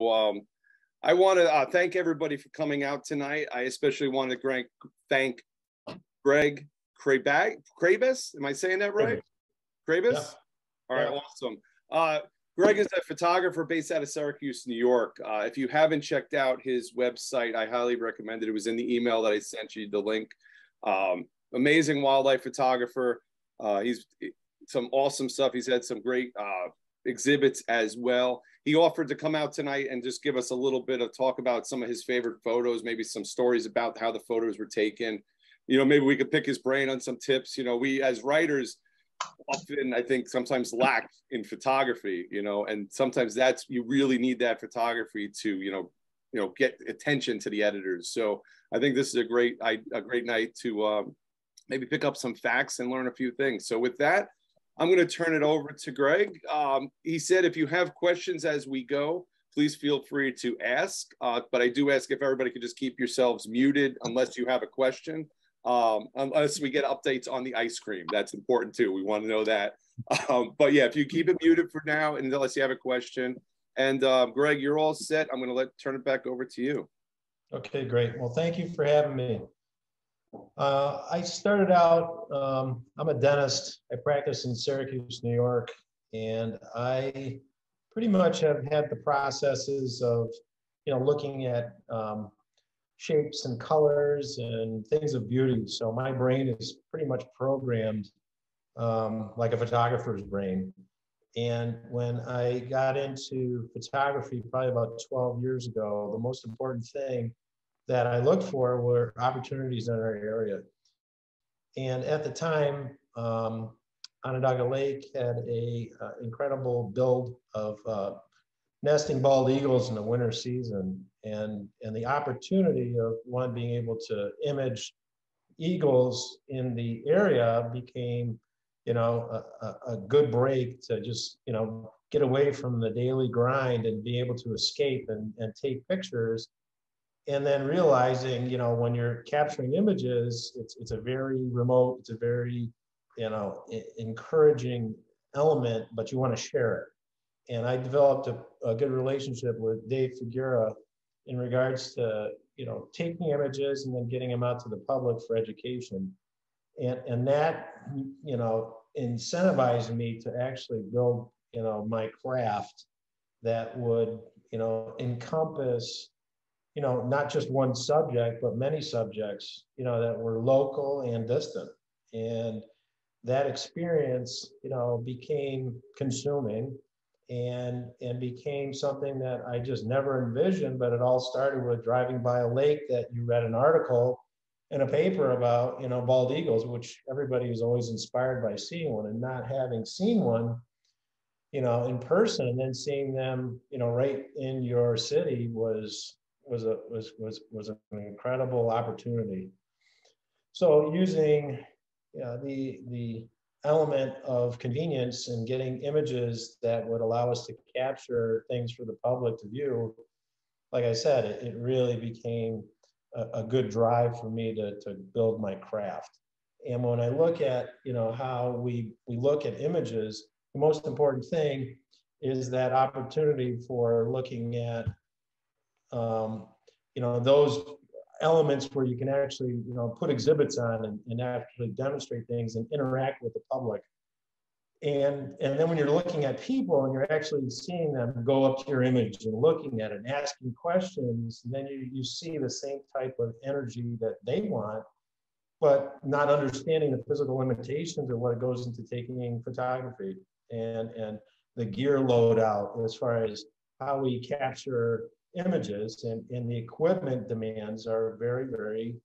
Um, I want to thank everybody for coming out tonight. I especially want to thank Greg Krabas. Am I saying that right? Krabas? Yeah. All right, awesome. Greg is a photographer based out of Syracuse, New York. If you haven't checked out his website, I highly recommend it. It was in the email that I sent you, the link. Amazing wildlife photographer. He's some awesome stuff. He's had some great exhibits as well. He offered to come out tonight and just give us a little bit of talk about some of his favorite photos, maybe some stories about how the photos were taken. You know, maybe we could pick his brain on some tips. You know, we as writers often, I think, sometimes lack in photography, you know, and sometimes you really need that photography to, get attention to the editors. So I think this is a great night to maybe pick up some facts and learn a few things. So with that, I'm going to turn it over to Greg. He said, if you have questions as we go, please feel free to ask. But I do ask if everybody could just keep yourselves muted unless you have a question. Unless we get updates on the ice cream. That's important too. We want to know that. But yeah, if you keep it muted for now, and unless you have a question. And Greg, you're all set. I'm going to turn it back over to you. Okay, great. Well, thank you for having me. I started out, I'm a dentist. I practice in Syracuse, New York, and I pretty much have had the processes of, looking at shapes and colors and things of beauty. So my brain is pretty much programmed like a photographer's brain. And when I got into photography, probably about 12 years ago, the most important thing that I looked for were opportunities in our area. And at the time, Onondaga Lake had a incredible build of nesting bald eagles in the winter season, and the opportunity of one being able to image eagles in the area became, a good break to just, get away from the daily grind and be able to escape and take pictures. And then realizing, when you're capturing images, it's a very remote, it's a very, encouraging element, but you want to share it. And I developed a good relationship with Dave Figura in regards to, taking images and then getting them out to the public for education. And that, incentivized me to actually build, my craft that would, encompass, not just one subject, but many subjects, that were local and distant. And that experience, became consuming and became something that I just never envisioned. But it all started with driving by a lake that you read an article in a paper about, bald eagles, which everybody is always inspired by seeing one, and not having seen one, in person, and then seeing them, right in your city was an incredible opportunity. So using the element of convenience and getting images that would allow us to capture things for the public to view, like I said, it really became a good drive for me to build my craft. And when I look at, how we look at images, the most important thing is that opportunity for looking at, those elements where you can actually, put exhibits on and actually demonstrate things and interact with the public. And then when you're looking at people and you're actually seeing them go up to your image and looking at it and asking questions, and then you see the same type of energy that they want, but not understanding the physical limitations of what goes into taking photography and the gear loadout as far as how we capture images, and the equipment demands are very, very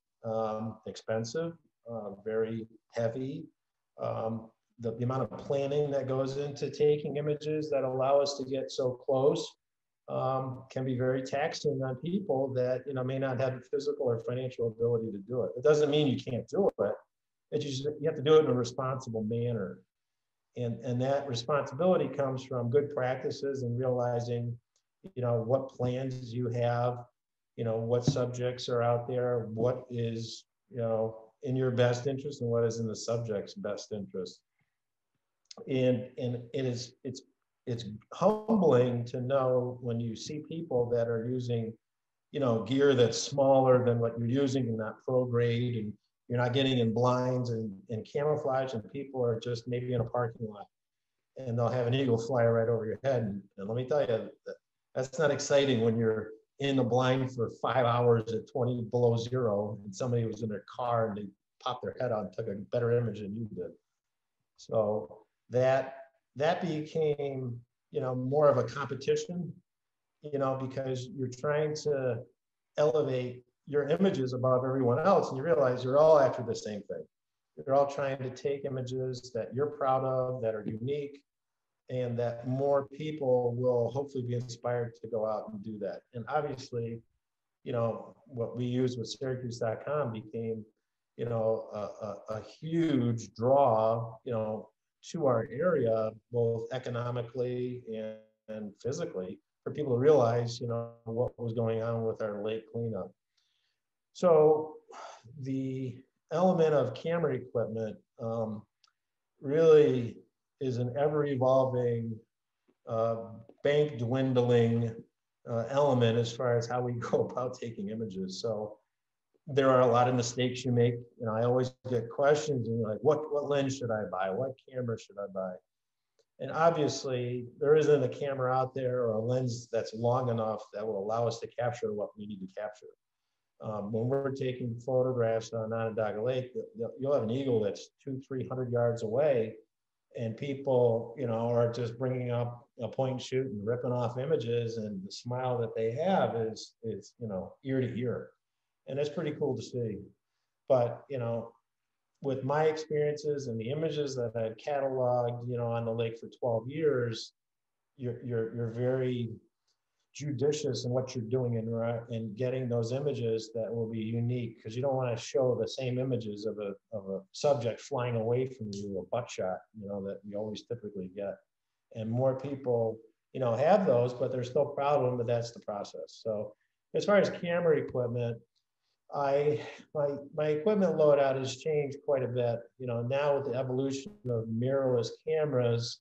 expensive, very heavy. The amount of planning that goes into taking images that allow us to get so close can be very taxing on people that may not have the physical or financial ability to do it. It doesn't mean you can't do it. It's just you have to do it in a responsible manner, and that responsibility comes from good practices and realizing what plans you have, what subjects are out there, what is in your best interest and what is in the subject's best interest. And it's it's humbling to know when you see people that are using, gear that's smaller than what you're using and not pro grade, and you're not getting in blinds and camouflage, and people are just maybe in a parking lot and they'll have an eagle fly right over your head. And let me tell you, that's not exciting when you're in the blind for 5 hours at 20 below zero and somebody was in their car and they popped their head out and took a better image than you did. So that became, more of a competition, because you're trying to elevate your images above everyone else, and you realize you're all after the same thing. You're all trying to take images that you're proud of, that are unique, and that more people will hopefully be inspired to go out and do that. And obviously, what we use with Syracuse.com became, a huge draw, to our area, both economically and physically, for people to realize, what was going on with our lake cleanup. So the element of camera equipment really is an ever-evolving, bank dwindling element as far as how we go about taking images. So there are a lot of mistakes you make. I always get questions and like, what lens should I buy? What camera should I buy? And obviously, there isn't a camera out there or a lens that's long enough that will allow us to capture what we need to capture. When we're taking photographs on Onondaga Lake, you'll have an eagle that's 200-300 yards away, and people, are just bringing up a point and shoot and ripping off images, and the smile that they have is ear to ear, and it's pretty cool to see. But with my experiences and the images that I've cataloged, on the lake for 12 years, you're very judicious in what you're doing and getting those images that will be unique, because you don't want to show the same images of a subject flying away from you, a buckshot, that you always typically get. And more people, have those, but they're still proud of them, but that's the process. So as far as camera equipment, my equipment loadout has changed quite a bit. Now with the evolution of mirrorless cameras,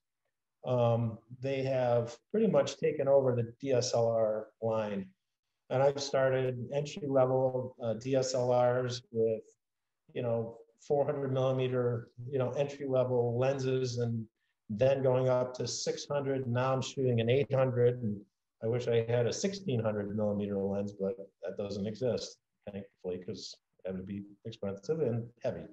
they have pretty much taken over the DSLR line. And I've started entry-level DSLRs with, 400 millimeter, entry-level lenses, and then going up to 600. Now I'm shooting an 800, and I wish I had a 1600 millimeter lens, but that doesn't exist, thankfully, because it would be expensive and heavy.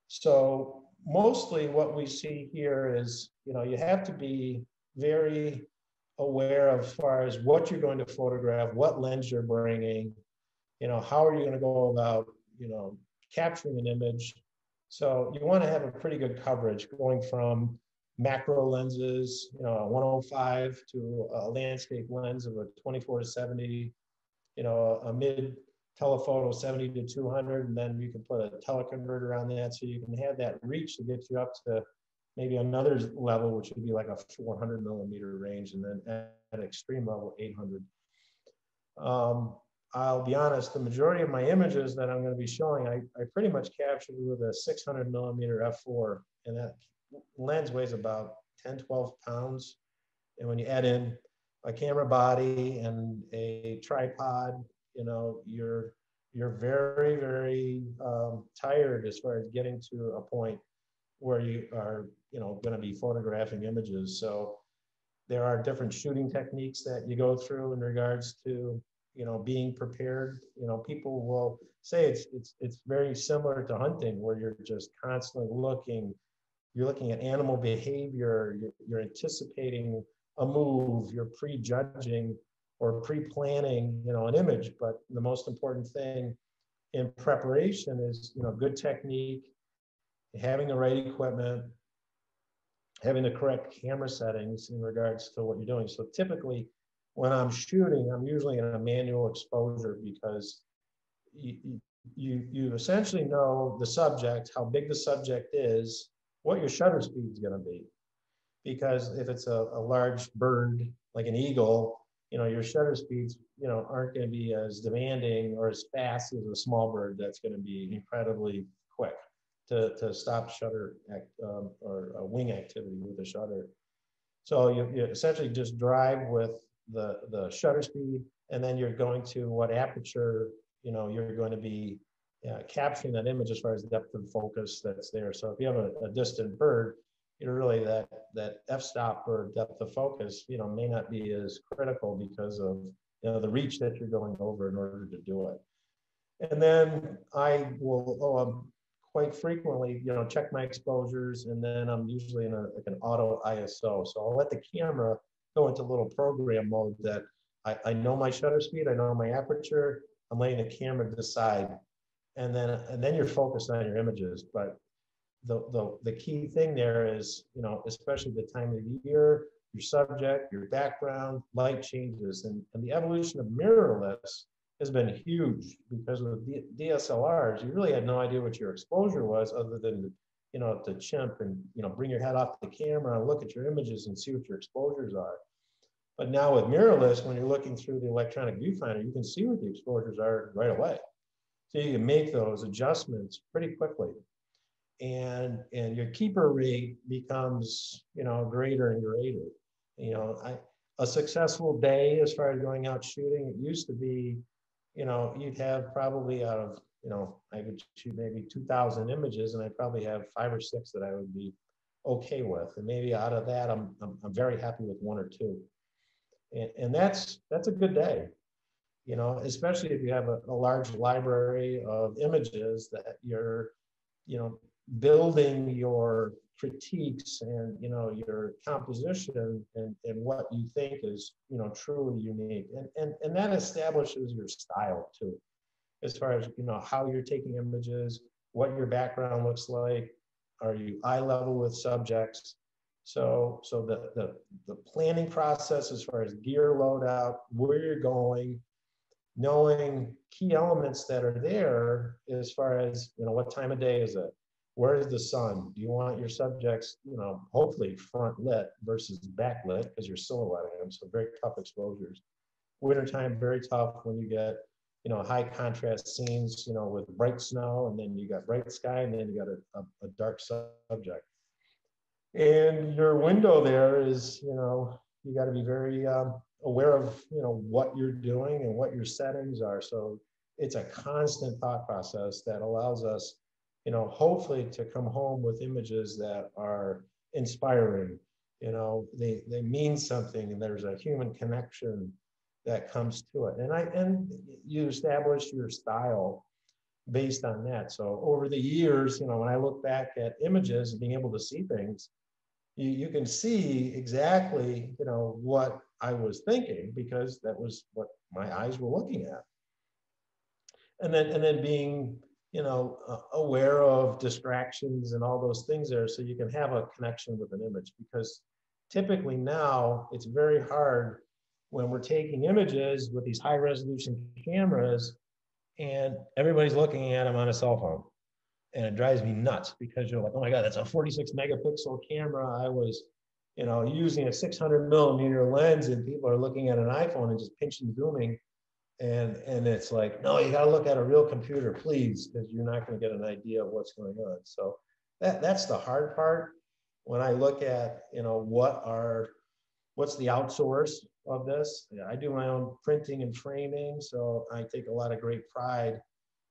So mostly what we see here is, you have to be very aware of as far as what you're going to photograph, what lens you're bringing, how are you going to go about, capturing an image. So you want to have a pretty good coverage going from macro lenses, a 105 to a landscape lens of a 24-70, a mid telephoto 70 to 200, and then you can put a teleconverter on that, so you can have that reach to get you up to maybe another level, which would be like a 400 millimeter range, and then at extreme level 800. I'll be honest, the majority of my images that I'm going to be showing, I pretty much captured with a 600 millimeter f4, and that lens weighs about 10-12 pounds. And when you add in a camera body and a tripod, you're very, very tired as far as getting to a point where you are, going to be photographing images. So there are different shooting techniques that you go through in regards to, being prepared. People will say it's very similar to hunting, where you're just constantly looking. You're looking at animal behavior. You're anticipating a move. You're prejudging or pre-planning, an image. But the most important thing in preparation is, good technique, having the right equipment, having the correct camera settings in regards to what you're doing. So typically, when I'm shooting, I'm usually in a manual exposure, because you essentially know the subject, how big the subject is, what your shutter speed is going to be. Because if it's a large bird like an eagle, your shutter speeds, aren't going to be as demanding or as fast as a small bird that's going to be incredibly quick to stop shutter or wing activity with a shutter. So you essentially just drive with the shutter speed, and then you're going to what aperture, you're going to be capturing that image as far as the depth of focus that's there. So if you have a distant bird, you're really that f-stop or depth of focus, may not be as critical because of the reach that you're going over in order to do it. And then I will quite frequently, check my exposures, and then I'm usually in like an auto ISO. So I'll let the camera go into a little program mode that I know my shutter speed, I know my aperture, I'm letting the camera decide, and then you're focused on your images. But the key thing there is, especially the time of year, your subject, your background, light changes, and the evolution of mirrorless has been huge, because with DSLRs, you really had no idea what your exposure was other than, to chimp and, bring your head off the camera and look at your images and see what your exposures are. But now with mirrorless, when you're looking through the electronic viewfinder, you can see what the exposures are right away. So you can make those adjustments pretty quickly. And your keeper rate becomes, greater and greater. A successful day as far as going out shooting, it used to be, you'd have probably out of, I would shoot maybe 2,000 images, and I'd probably have 5 or 6 that I would be okay with. And maybe out of that, I'm very happy with 1 or 2. And that's a good day, especially if you have a large library of images that you're, building your critiques and, your composition and what you think is, truly unique. And that establishes your style too, as far as, how you're taking images, what your background looks like, are you eye level with subjects? So the planning process as far as gear loadout, where you're going, knowing key elements that are there as far as, what time of day is it? Where is the sun? Do you want your subjects, hopefully front lit versus backlit, because you're silhouetting them, so very tough exposures. Wintertime, very tough when you get, high contrast scenes, with bright snow, and then you got bright sky, and then you got a dark subject. And your window there is, you got to be very aware of, what you're doing and what your settings are. So it's a constant thought process that allows us, hopefully to come home with images that are inspiring. They mean something, and there's a human connection that comes to it. And you establish your style based on that. So over the years, when I look back at images and being able to see things, you can see exactly, what I was thinking, because that was what my eyes were looking at. And then being, aware of distractions and all those things there, so you can have a connection with an image. Because typically now it's very hard when we're taking images with these high resolution cameras and everybody's looking at them on a cell phone. And it drives me nuts, because you're like, oh my God, that's a 46 megapixel camera. I was, using a 600 millimeter lens, and people are looking at an iPhone and just pinching, zooming. And it's like, no, you got to look at a real computer, please, because you're not going to get an idea of what's going on. So that's the hard part. When I look at, what's the outsource of this? I do my own printing and framing, so I take a lot of great pride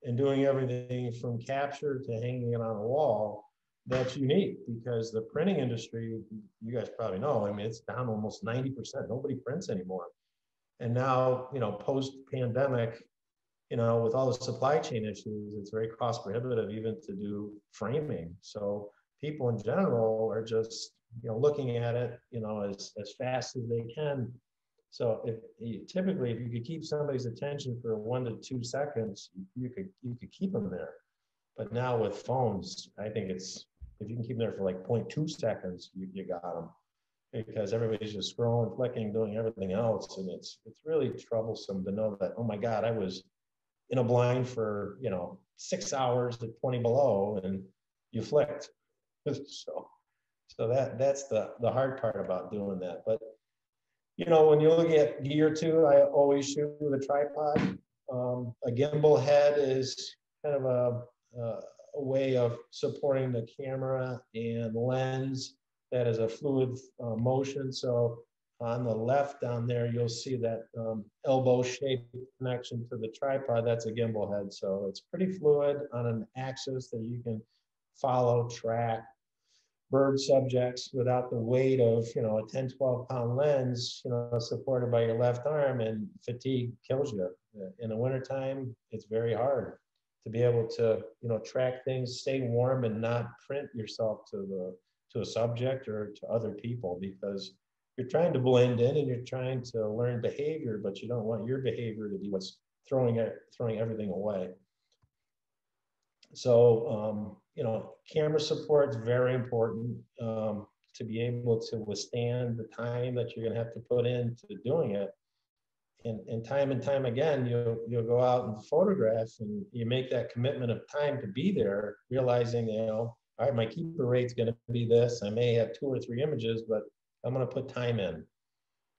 in doing everything from capture to hanging it on a wall. That's unique, because the printing industry, you guys probably know, it's down almost 90%. Nobody prints anymore. And now, post-pandemic, with all the supply chain issues, it's very cost prohibitive even to do framing. So people in general are just, looking at it, as fast as they can. So if you could keep somebody's attention for 1 to 2 seconds, you could keep them there. But now with phones, I think if you can keep them there for like 0.2 seconds, you got them, because everybody's just scrolling, flicking, doing everything else, and it's really troublesome to know that, oh my God, I was in a blind for 6 hours at 20 below, and you flicked. So that's the hard part about doing that. But when you look at gear too, I always shoot with a tripod. A gimbal head is kind of a way of supporting the camera and lens. that is a fluid motion. So on the left down there, you'll see that elbow-shaped connection to the tripod. That's a gimbal head. So it's pretty fluid on an axis that you can follow, track bird subjects without the weight of, a 10, 12 pound lens, supported by your left arm, and fatigue kills you. In the wintertime, it's very hard to be able to, track things, stay warm, and not print yourself to a subject or to other people, because you're trying to blend in and you're trying to learn behavior, but you don't want your behavior to be what's throwing everything away. So, camera support is very important to be able to withstand the time that you're going to have to put into doing it. And time again, you'll go out and photograph, and you make that commitment of time to be there, realizing, all right, my keeper rate's going to be this. I may have 2 or 3 images, but I'm going to put time in.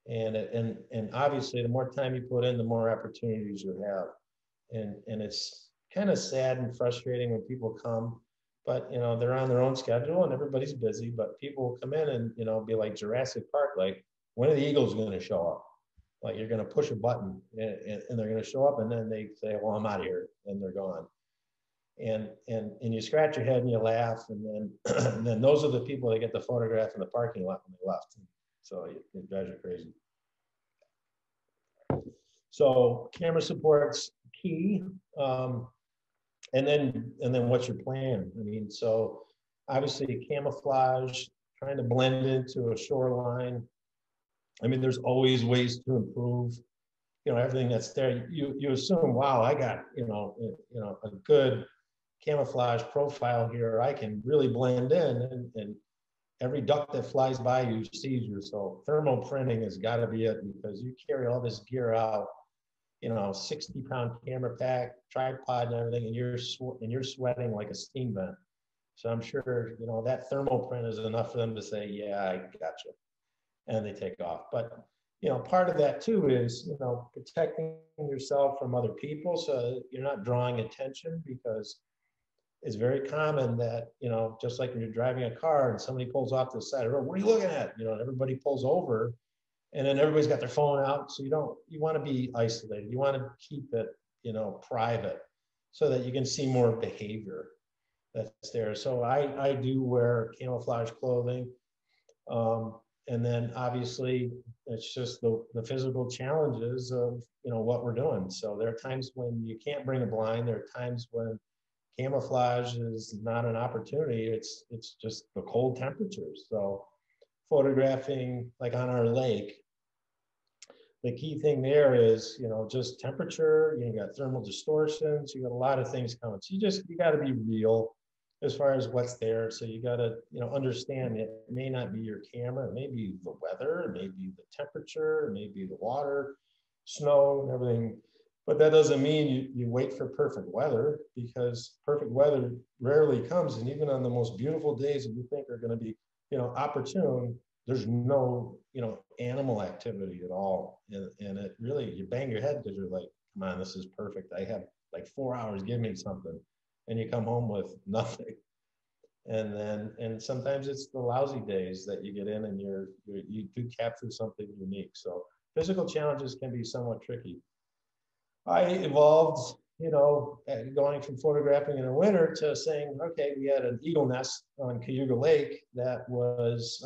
And obviously, the more time you put in, the more opportunities you have. And it's kind of sad and frustrating when people come, but they're on their own schedule and everybody's busy, but people will come in and be like Jurassic Park, like, when are the eagles going to show up? Like, you're going to push a button and they're going to show up, and then they say, well, I'm out of here, and they're gone. And you scratch your head and you laugh, and then and then those are the people that get the photograph in the parking lot when they left. So it drives you crazy. So camera support's key. And then what's your plan? I mean, so obviously camouflage, trying to blend into a shoreline. I mean, there's always ways to improve, everything that's there. You assume, wow, I got, a good camouflage profile here. I can really blend in, and every duck that flies by you sees you. So thermal printing has got to be it, because you carry all this gear out, 60-pound camera pack, tripod, and everything, and you're sweating like a steam vent. So I'm sure that thermal print is enough for them to say, yeah, I got you, and they take off. But part of that too is protecting yourself from other people, so you're not drawing attention, because it's very common that just like when you're driving a car and somebody pulls off to the side of the road, what are you looking at? Everybody pulls over, and then everybody's got their phone out. So you want to be isolated. You want to keep it private, so that you can see more behavior that's there. So I do wear camouflage clothing. And then obviously it's just the physical challenges of what we're doing. So there are times when you can't bring a blind. There are times when camouflage is not an opportunity. It's just the cold temperatures. So photographing, like on our lake, the key thing there is just temperature. You got thermal distortions. You got a lot of things coming. So you got to be real as far as what's there. So you got to understand it may not be your camera. It may be the weather. It may be the temperature. It may be the water, snow, and everything. But that doesn't mean you wait for perfect weather, because perfect weather rarely comes. And even on the most beautiful days that you think are going to be, opportune, there's no, animal activity at all. And it really, you bang your head because you're like, come on, this is perfect. I have like 4 hours, give me something. And you come home with nothing. And sometimes it's the lousy days that you get in and you do capture something unique. So physical challenges can be somewhat tricky. I evolved, going from photographing in the winter to saying, okay, we had an eagle nest on Cayuga Lake that was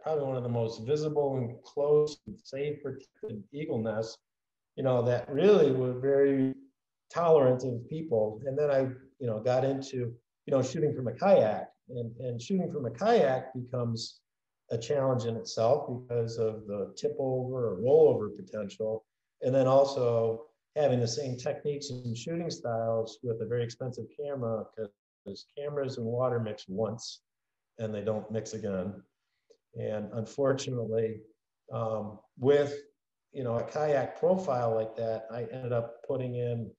probably one of the most visible and close and safe protected eagle nests, that really were very tolerant of people. And then I, got into, shooting from a kayak, and shooting from a kayak becomes a challenge in itself because of the tip over or rollover potential. And then also having the same techniques and shooting styles with a very expensive camera, because cameras and water mix once and they don't mix again. And unfortunately, with a kayak profile like that, I ended up putting in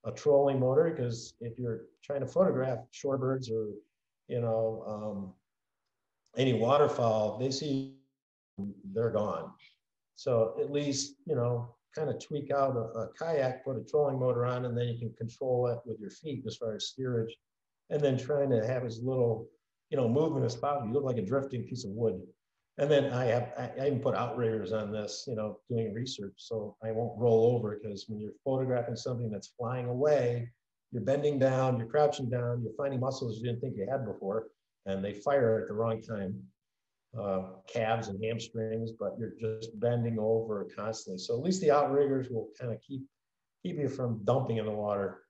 a trolling motor, because if you're trying to photograph shorebirds or any waterfowl, they see they're gone. So at least kind of tweak out a kayak, put a trolling motor on, and then you can control it with your feet as far as steerage, and then trying to have as little movement as possible. You look like a drifting piece of wood. And then I even put outriggers on this, doing research, so I won't roll over, because when you're photographing something that's flying away, you're bending down, you're crouching down, you're finding muscles you didn't think you had before, and they fire at the wrong time, calves and hamstrings, but you're just bending over constantly. So at least the outriggers will kind of keep you from dumping in the water.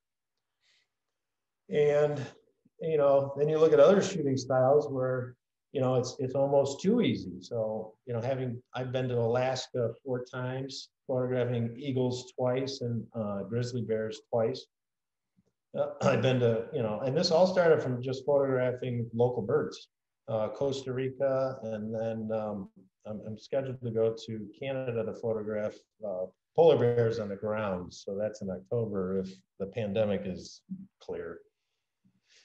And then you look at other shooting styles where it's almost too easy. So I've been to Alaska 4 times, photographing eagles twice and grizzly bears twice. I've been to and this all started from just photographing local birds, Costa Rica, and then I'm scheduled to go to Canada to photograph polar bears on the ground. So that's in October if the pandemic is clear.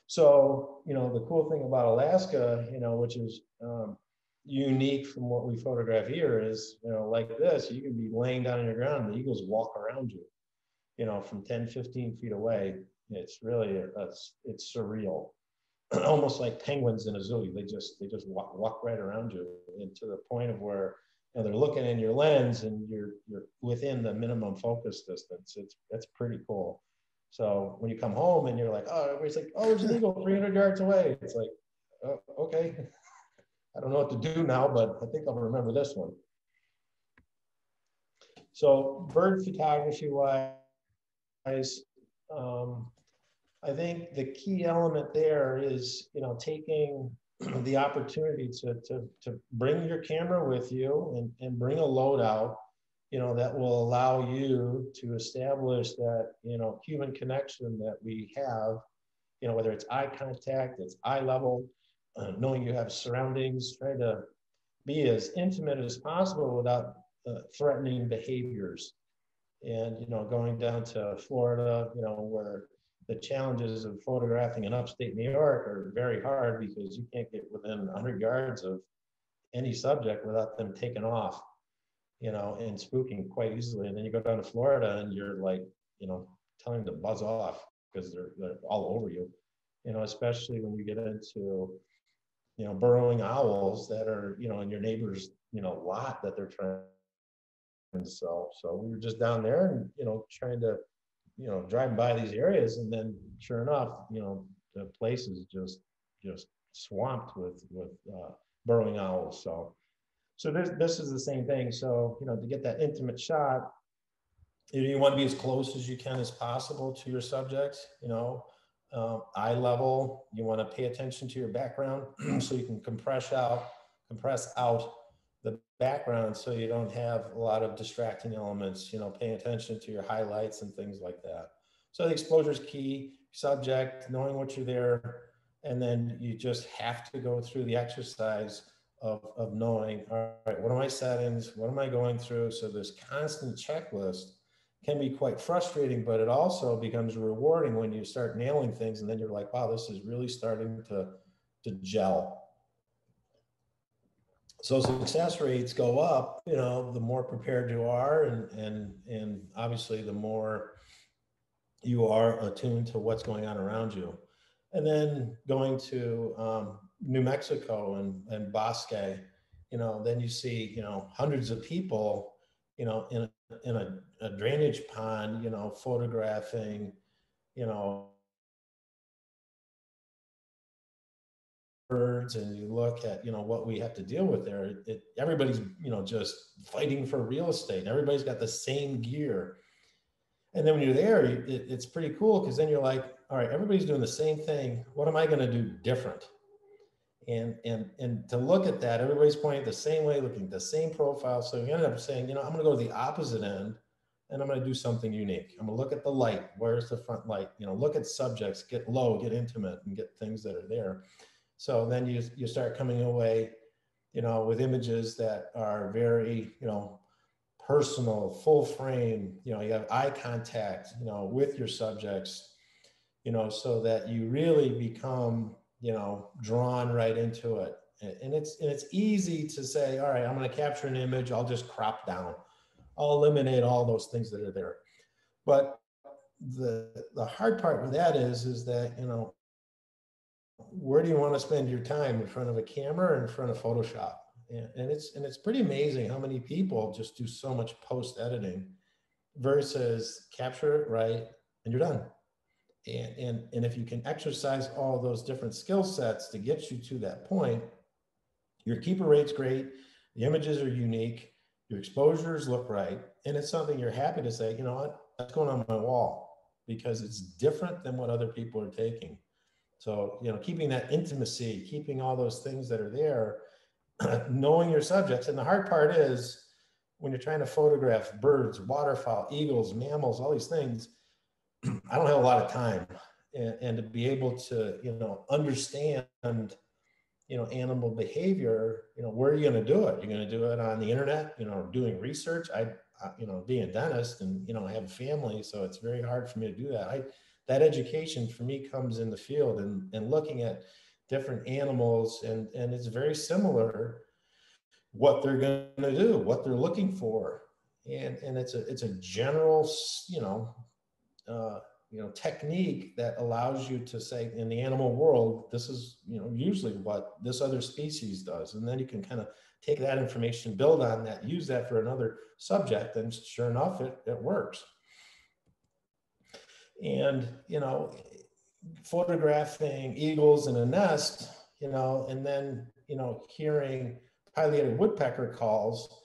So, the cool thing about Alaska, which is unique from what we photograph here, is, like this, you can be laying down on your ground and the eagles walk around you, from 10, 15 feet away. It's really, it's surreal. Almost like penguins in a zoo. They just walk right around you, and to the point of where they're looking in your lens and you're within the minimum focus distance. That's pretty cool. So when you come home and you're like, oh, everybody's like, oh, there's an eagle 300 yards away. It's like, oh, okay. I don't know what to do now, but I think I'll remember this one. So bird photography wise, I think the key element there is, taking the opportunity to bring your camera with you and bring a loadout, that will allow you to establish that, human connection that we have, whether it's eye contact, it's eye level, knowing you have surroundings, trying to be as intimate as possible without threatening behaviors. And, going down to Florida, where the challenges of photographing in upstate New York are very hard, because you can't get within 100 yards of any subject without them taking off, and spooking quite easily. And then you go down to Florida and you're like, telling them to buzz off because they're all over you, especially when you get into, burrowing owls that are, in your neighbor's, lot that they're trying to sell. So we were just down there and, trying to, driving by these areas, and then sure enough, the place is just swamped with burrowing owls. So this is the same thing. So, to get that intimate shot, you want to be as close as you can as possible to your subjects, eye level. You want to pay attention to your background so you can compress out the background so you don't have a lot of distracting elements, paying attention to your highlights and things like that. So the exposure is key, subject, knowing what you're there, and then you just have to go through the exercise of knowing, all right, what are my settings? What am I going through? So this constant checklist can be quite frustrating, but it also becomes rewarding when you start nailing things, and then you're like, wow, this is really starting to gel. So success rates go up, the more prepared you are, and obviously the more you are attuned to what's going on around you. And then going to New Mexico and Bosque, then you see, hundreds of people, in a drainage pond, photographing, birds, and you look at, what we have to deal with there. Everybody's, just fighting for real estate. Everybody's got the same gear. And then when you're there, it's pretty cool, because then you're like, all right, everybody's doing the same thing. What am I going to do different? And to look at that, everybody's pointing the same way, looking at the same profile. So you end up saying, I'm going to go to the opposite end, and I'm going to do something unique. I'm going to look at the light. Where's the front light? Look at subjects, get low, get intimate, and get things that are there. So then you start coming away, with images that are very, personal, full frame. You have eye contact, with your subjects, so that you really become, drawn right into it. And it's easy to say, all right, I'm going to capture an image. I'll just crop down. I'll eliminate all those things that are there. But the hard part with that is that, where do you want to spend your time, in front of a camera or in front of Photoshop? And it's pretty amazing how many people just do so much post editing versus capture it right and you're done. And if you can exercise all those different skill sets to get you to that point, your keeper rate's great, the images are unique, your exposures look right, and it's something you're happy to say, you know what, that's going on my wall because it's different than what other people are taking. So, you know, keeping that intimacy, keeping all those things that are there, knowing your subjects. And the hard part is when you're trying to photograph birds, waterfowl, eagles, mammals, all these things, I don't have a lot of time. And to be able to, you know, understand, you know, animal behavior, you know, where are you going to do it? You're going to do it on the internet, you know, doing research. You know, being a dentist and, you know, I have a family, so it's very hard for me to do that. That education for me comes in the field and looking at different animals, and it's very similar what they're going to do, what they're looking for. And it's a general, technique that allows you to say in the animal world, this is, you know, usually what this other species does. And then you can kind of take that information, build on that, use that for another subject. And sure enough, it works. And, you know, photographing eagles in a nest, you know, and then, you know, hearing pileated woodpecker calls.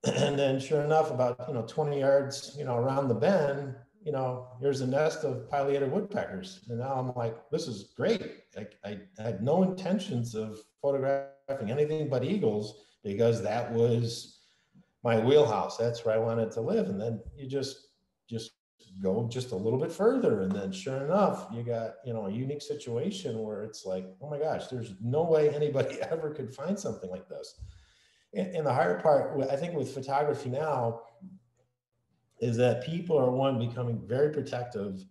And then sure enough, about, you know, 20 yards, you know, around the bend, you know, here's a nest of pileated woodpeckers. And now I'm like, this is great. I had no intentions of photographing anything but eagles because that was my wheelhouse. That's where I wanted to live. And then you just go just a little bit further. And then sure enough, you got, you know, a unique situation where it's like, oh my gosh, there's no way anybody ever could find something like this. And the hard part, I think, with photography now is that people are, one, becoming very protective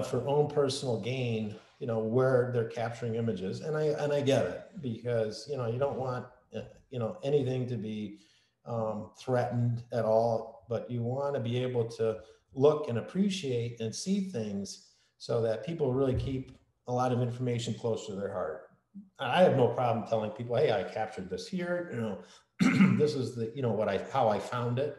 for own personal gain, you know, where they're capturing images. And I get it, because, you know, you don't want, you know, anything to be threatened at all, but you want to be able to look and appreciate and see things so that people really keep a lot of information close to their heart. I have no problem telling people, hey, I captured this here, you know, this is the, you know, how I found it.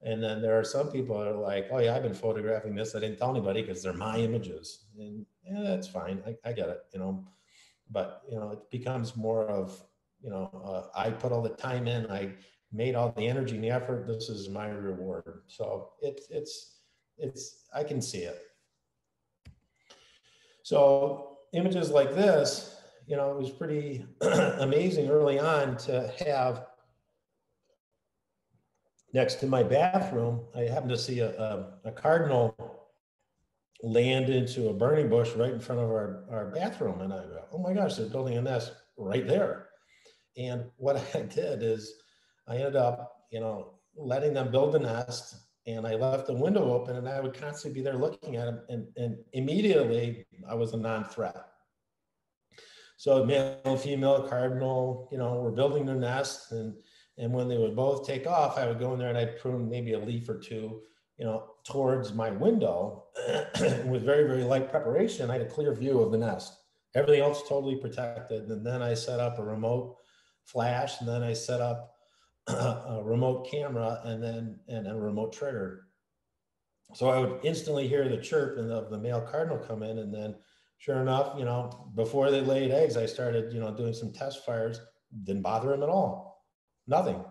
And then there are some people that are like, oh yeah, I've been photographing this. I didn't tell anybody because they're my images. And yeah, that's fine. I get it, you know, but, you know, it becomes more of, you know, I put all the time in, I made all the energy and the effort. This is my reward. So I can see it. So images like this, you know, it was pretty amazing early on to have next to my bathroom. I happened to see a cardinal land into a burning bush right in front of our bathroom. And I go, oh my gosh, they're building a nest right there. And what I did is I ended up, you know, letting them build the nest, and I left the window open, and I would constantly be there looking at them. And immediately I was a non-threat. So male and female cardinal, you know, were building their nest, and when they would both take off, I would go in there and I'd prune maybe a leaf or two, you know, towards my window. With very, very light preparation, I had a clear view of the nest. Everything else totally protected. And then I set up a remote flash, and then I set up a remote camera, and a remote trigger. So I would instantly hear the chirp of the male cardinal come in, and then sure enough, you know, before they laid eggs, I started, you know, doing some test fires. Didn't bother them at all. Nothing.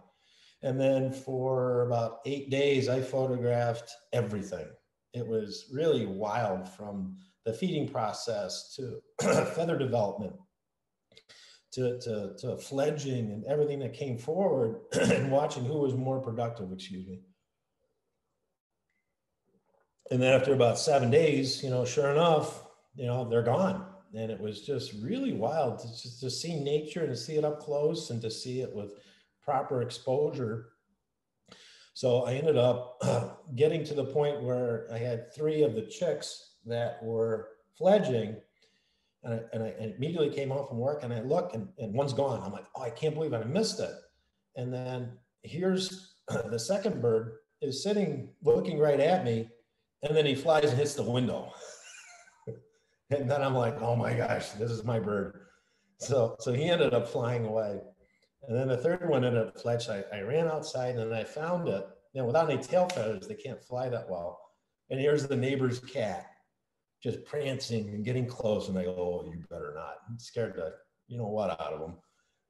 And then for about 8 days, I photographed everything. It was really wild, from the feeding process to feather development to fledging and everything that came forward, and watching who was more productive, excuse me. And then after about 7 days, you know, sure enough, you know, they're gone. And it was just really wild to see nature and to see it up close and to see it with proper exposure. So I ended up getting to the point where I had 3 of the chicks that were fledging, and I immediately came home from work and I look, and one's gone. I'm like, oh, I can't believe I missed it. And then here's the second bird is sitting, looking right at me, and then he flies and hits the window. And then I'm like, oh my gosh, this is my bird. So he ended up flying away. And then the third one ended up fledged. I ran outside and I found it. You know, without any tail feathers, they can't fly that well. And here's the neighbor's cat just prancing and getting close. And I go, oh, you better not. I'm scared the, you know what, out of them.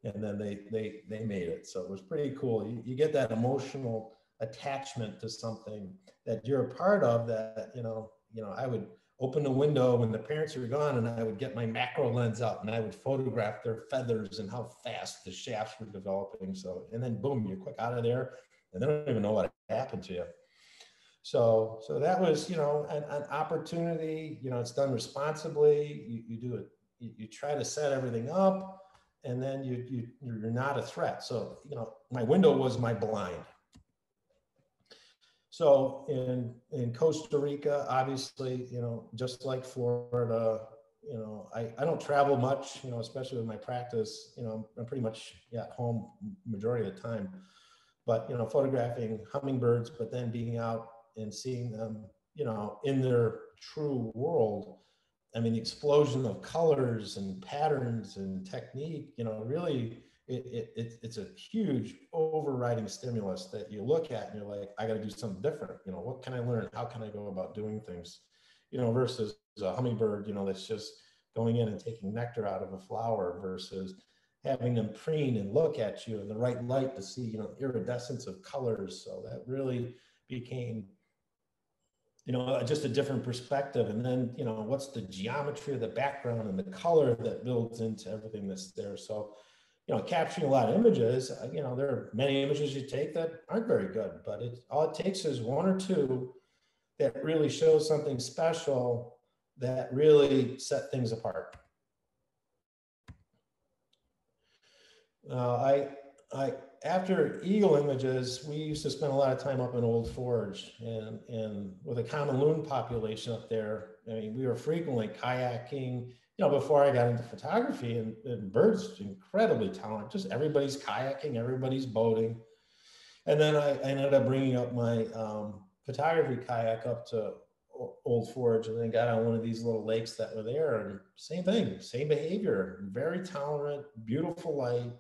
And then they made it. So it was pretty cool. You get that emotional attachment to something that you're a part of that, I would open the window when the parents were gone and I would get my macro lens out and I would photograph their feathers and how fast the shafts were developing. So, and then boom, you're quick out of there and they don't even know what happened to you. So that was, an opportunity, it's done responsibly. You do it, you try to set everything up and then you're not a threat. So, my window was my blind. So in Costa Rica, obviously, just like Florida, I don't travel much, especially with my practice, I'm pretty much at home majority of the time, but, photographing hummingbirds, but then being out and seeing them, in their true world. I mean, the explosion of colors and patterns and technique, really, it's a huge overriding stimulus that you look at and you're like, I got to do something different. What can I learn? How can I go about doing things? Versus a hummingbird, that's just going in and taking nectar out of a flower versus having them preen and look at you in the right light to see, iridescence of colors. So that really became, just a different perspective. And then, what's the geometry of the background and the color that builds into everything that's there. So, capturing a lot of images, there are many images you take that aren't very good, but all it takes is one or two that really shows something special that really set things apart. After eagle images, we used to spend a lot of time up in Old Forge and with a common loon population up there. I mean, we were frequently kayaking, before I got into photography, and birds incredibly talented. Just everybody's kayaking, everybody's boating. And then I ended up bringing up my photography kayak up to Old Forge and then got on one of these little lakes that were there. And same thing, same behavior, very tolerant, beautiful light.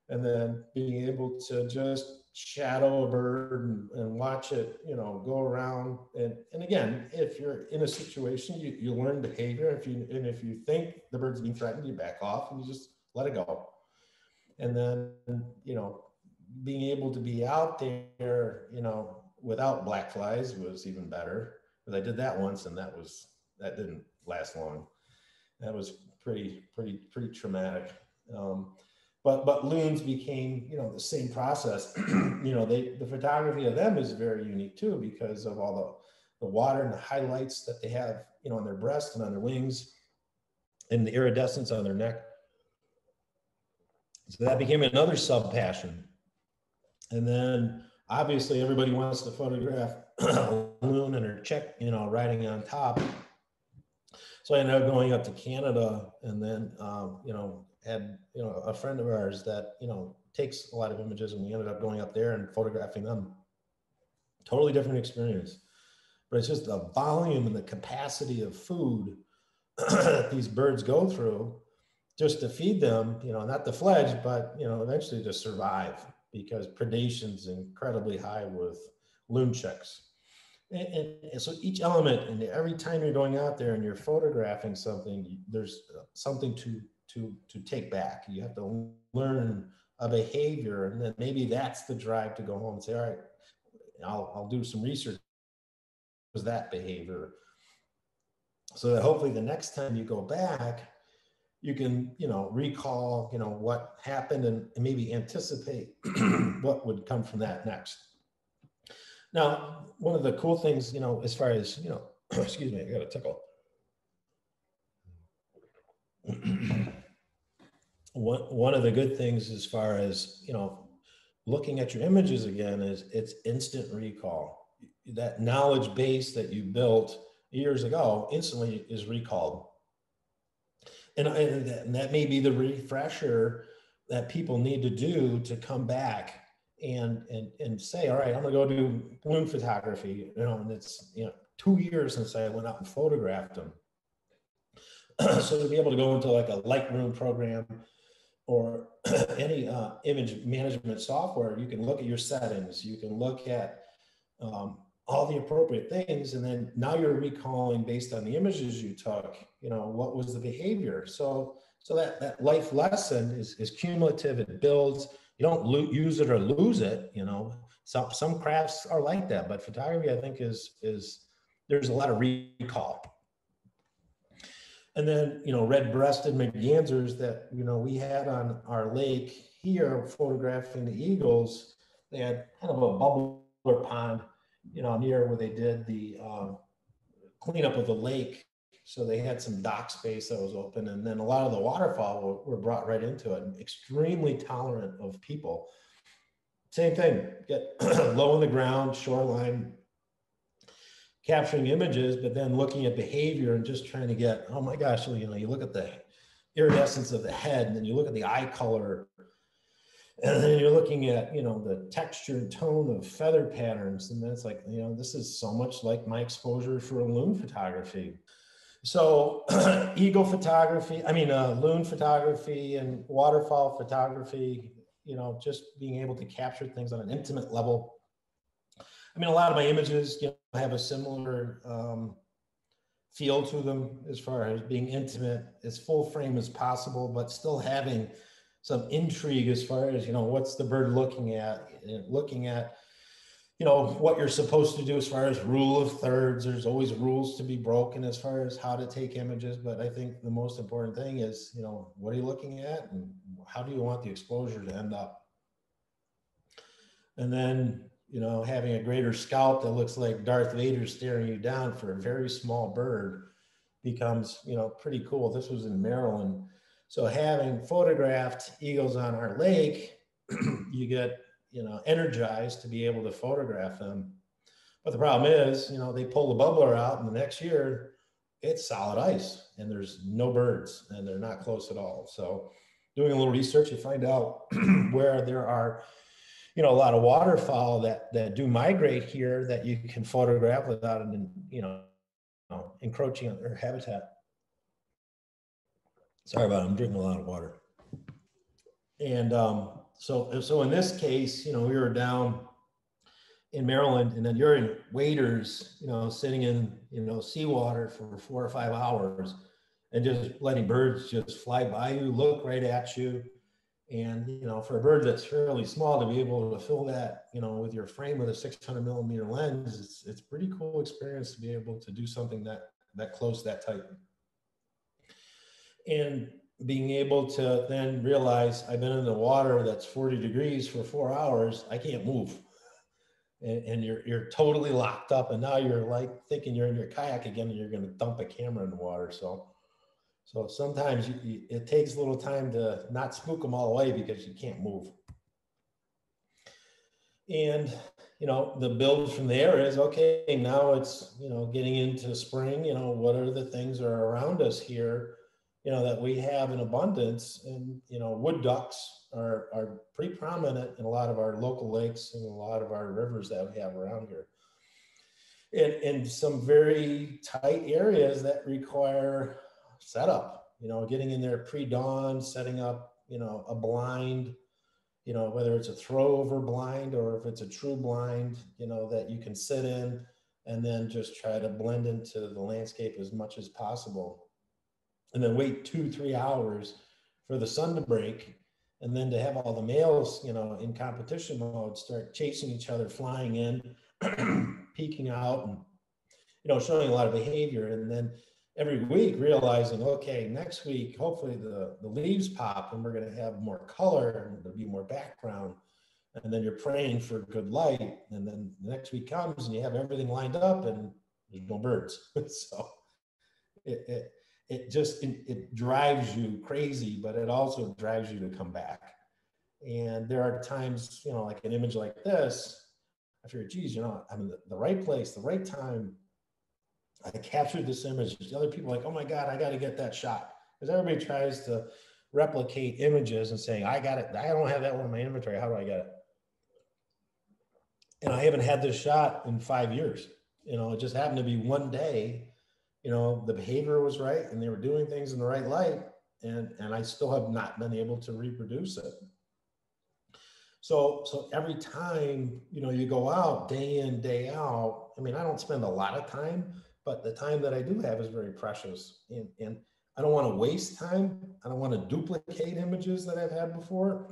And then being able to just shadow a bird and watch it, go around. And again, if you're in a situation, you learn behavior. If you think the bird's being threatened, you back off and you just let it go. And then, being able to be out there, without black flies was even better. Because I did that once and that didn't last long. That was pretty traumatic. But loons became, the same process. The photography of them is very unique too, because of all the water and the highlights that they have, on their breast and on their wings and the iridescence on their neck. So that became another sub-passion. And then obviously everybody wants to photograph a loon and her chick, riding on top. So I ended up going up to Canada and then, had a friend of ours that takes a lot of images, and we ended up going up there and photographing them. Totally different experience, but it's just the volume and the capacity of food that these birds go through just to feed them, not to fledge, but eventually to survive, because predation's incredibly high with loon chicks. And so each element, and every time you're going out there and you're photographing something, there's something to take back. You have to learn a behavior, and then maybe that's the drive to go home and say, all right, I'll do some research. Was that behavior? So that hopefully the next time you go back, you can, recall, what happened and maybe anticipate what would come from that next. Now, one of the cool things, as far as, excuse me, I got a tickle. One of the good things as far as, looking at your images again is it's instant recall. That knowledge base that you built years ago instantly is recalled. And that may be the refresher that people need to do to come back and say, all right, I'm gonna go do balloon photography, and it's 2 years since I went out and photographed them. So to be able to go into like a Lightroom program or any image management software, you can look at your settings, you can look at all the appropriate things, and then now you're recalling based on the images you took, what was the behavior. So that life lesson is cumulative. It builds. You don't use it or lose it. Some crafts are like that, but photography, I think, is there's a lot of recall. And then, red-breasted mergansers that, we had on our lake here photographing the eagles. They had kind of a bubbler pond, near where they did the cleanup of the lake. So they had some dock space that was open. And then a lot of the waterfowl were brought right into it, and extremely tolerant of people. Same thing, get low on the ground, shoreline, capturing images, but then looking at behavior and just trying to get, oh my gosh, you look at the iridescence of the head, and then you look at the eye color, and then you're looking at, the texture and tone of feather patterns. And then it's like, this is so much like my exposure for loon photography. So eagle photography, loon photography and waterfowl photography, just being able to capture things on an intimate level. A lot of my images, have a similar feel to them as far as being intimate, as full frame as possible, but still having some intrigue as far as, what's the bird looking at, what you're supposed to do as far as rule of thirds. There's always rules to be broken as far as how to take images. But I think the most important thing is, what are you looking at and how do you want the exposure to end up? And then, having a greater scout that looks like Darth Vader staring you down for a very small bird becomes, pretty cool. This was in Maryland. So having photographed eagles on our lake, you get, energized to be able to photograph them. But the problem is, they pull the bubbler out, and the next year it's solid ice and there's no birds and they're not close at all. So doing a little research, you find out where there are, a lot of waterfowl that do migrate here that you can photograph without, encroaching on their habitat. Sorry about it, I'm drinking a lot of water. And so in this case, we were down in Maryland, and then you're in waders, sitting in, seawater for 4 or 5 hours and just letting birds just fly by you, look right at you. And, for a bird that's fairly small to be able to fill that, with your frame with a 600 millimeter lens, it's a pretty cool experience to be able to do something that close, that tight. And being able to then realize I've been in the water that's 40 degrees for 4 hours, I can't move. And you're totally locked up. And now you're like thinking you're in your kayak again and you're going to dump a camera in the water. So sometimes it takes a little time to not spook them all away because you can't move. And, the build from there is, okay, now it's, getting into spring, what are the things that are around us here, that we have in abundance. And, wood ducks are pretty prominent in a lot of our local lakes and a lot of our rivers that we have around here. In some very tight areas that require setup, getting in there pre-dawn, setting up, a blind, whether it's a throw over blind or if it's a true blind, that you can sit in and then just try to blend into the landscape as much as possible. And then wait 2-3 hours for the sun to break. And then to have all the males, in competition mode, start chasing each other, flying in, peeking out, and, showing a lot of behavior. And then every week realizing, okay, next week, hopefully the leaves pop and we're going to have more color and there'll be more background. And then you're praying for good light. And then the next week comes and you have everything lined up and there's no birds. So it drives you crazy, but it also drives you to come back. And there are times, like an image like this, I figure, geez, I'm in the right place, the right time. I captured this image. The other people are like, oh my God, I got to get that shot. Because everybody tries to replicate images and saying, I got it. I don't have that one in my inventory. How do I get it? And I haven't had this shot in 5 years. It just happened to be one day the behavior was right and they were doing things in the right light, and I still have not been able to reproduce it. So every time, you go out day in, day out, I mean, I don't spend a lot of time, but the time that I do have is very precious. And I don't want to waste time. I don't want to duplicate images that I've had before.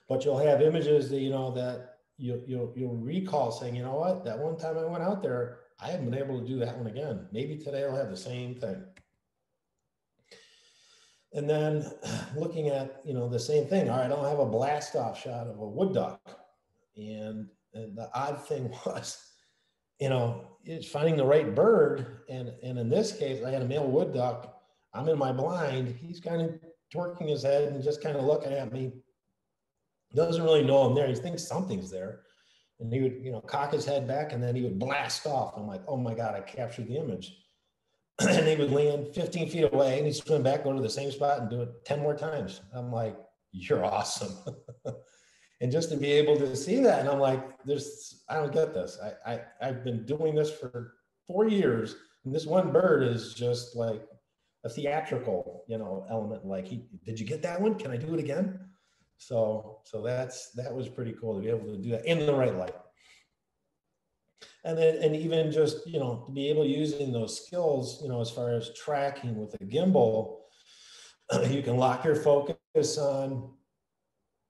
But you'll have images that, that you'll recall saying, you know what, that one time I went out there, I haven't been able to do that one again. Maybe today I'll have the same thing. And then looking at, the same thing. All right, I'll have a blast off shot of a wood duck. And the odd thing was, it's finding the right bird. And in this case, I had a male wood duck. I'm in my blind. He's kind of twerking his head and just kind of looking at me. Doesn't really know I'm there. He thinks something's there. And he would, cock his head back and then he would blast off. I'm like, oh my God, I captured the image. And he would land 15 feet away and he'd swim back, go to the same spot and do it 10 more times. I'm like, you're awesome. And just to be able to see that, and I'm like, I don't get this. I've been doing this for 4 years, and this one bird is just like a theatrical, element. Like, did you get that one? Can I do it again? So that was pretty cool to be able to do that in the right light. And then, and even just, to be able to using those skills, as far as tracking with a gimbal, you can lock your focus on,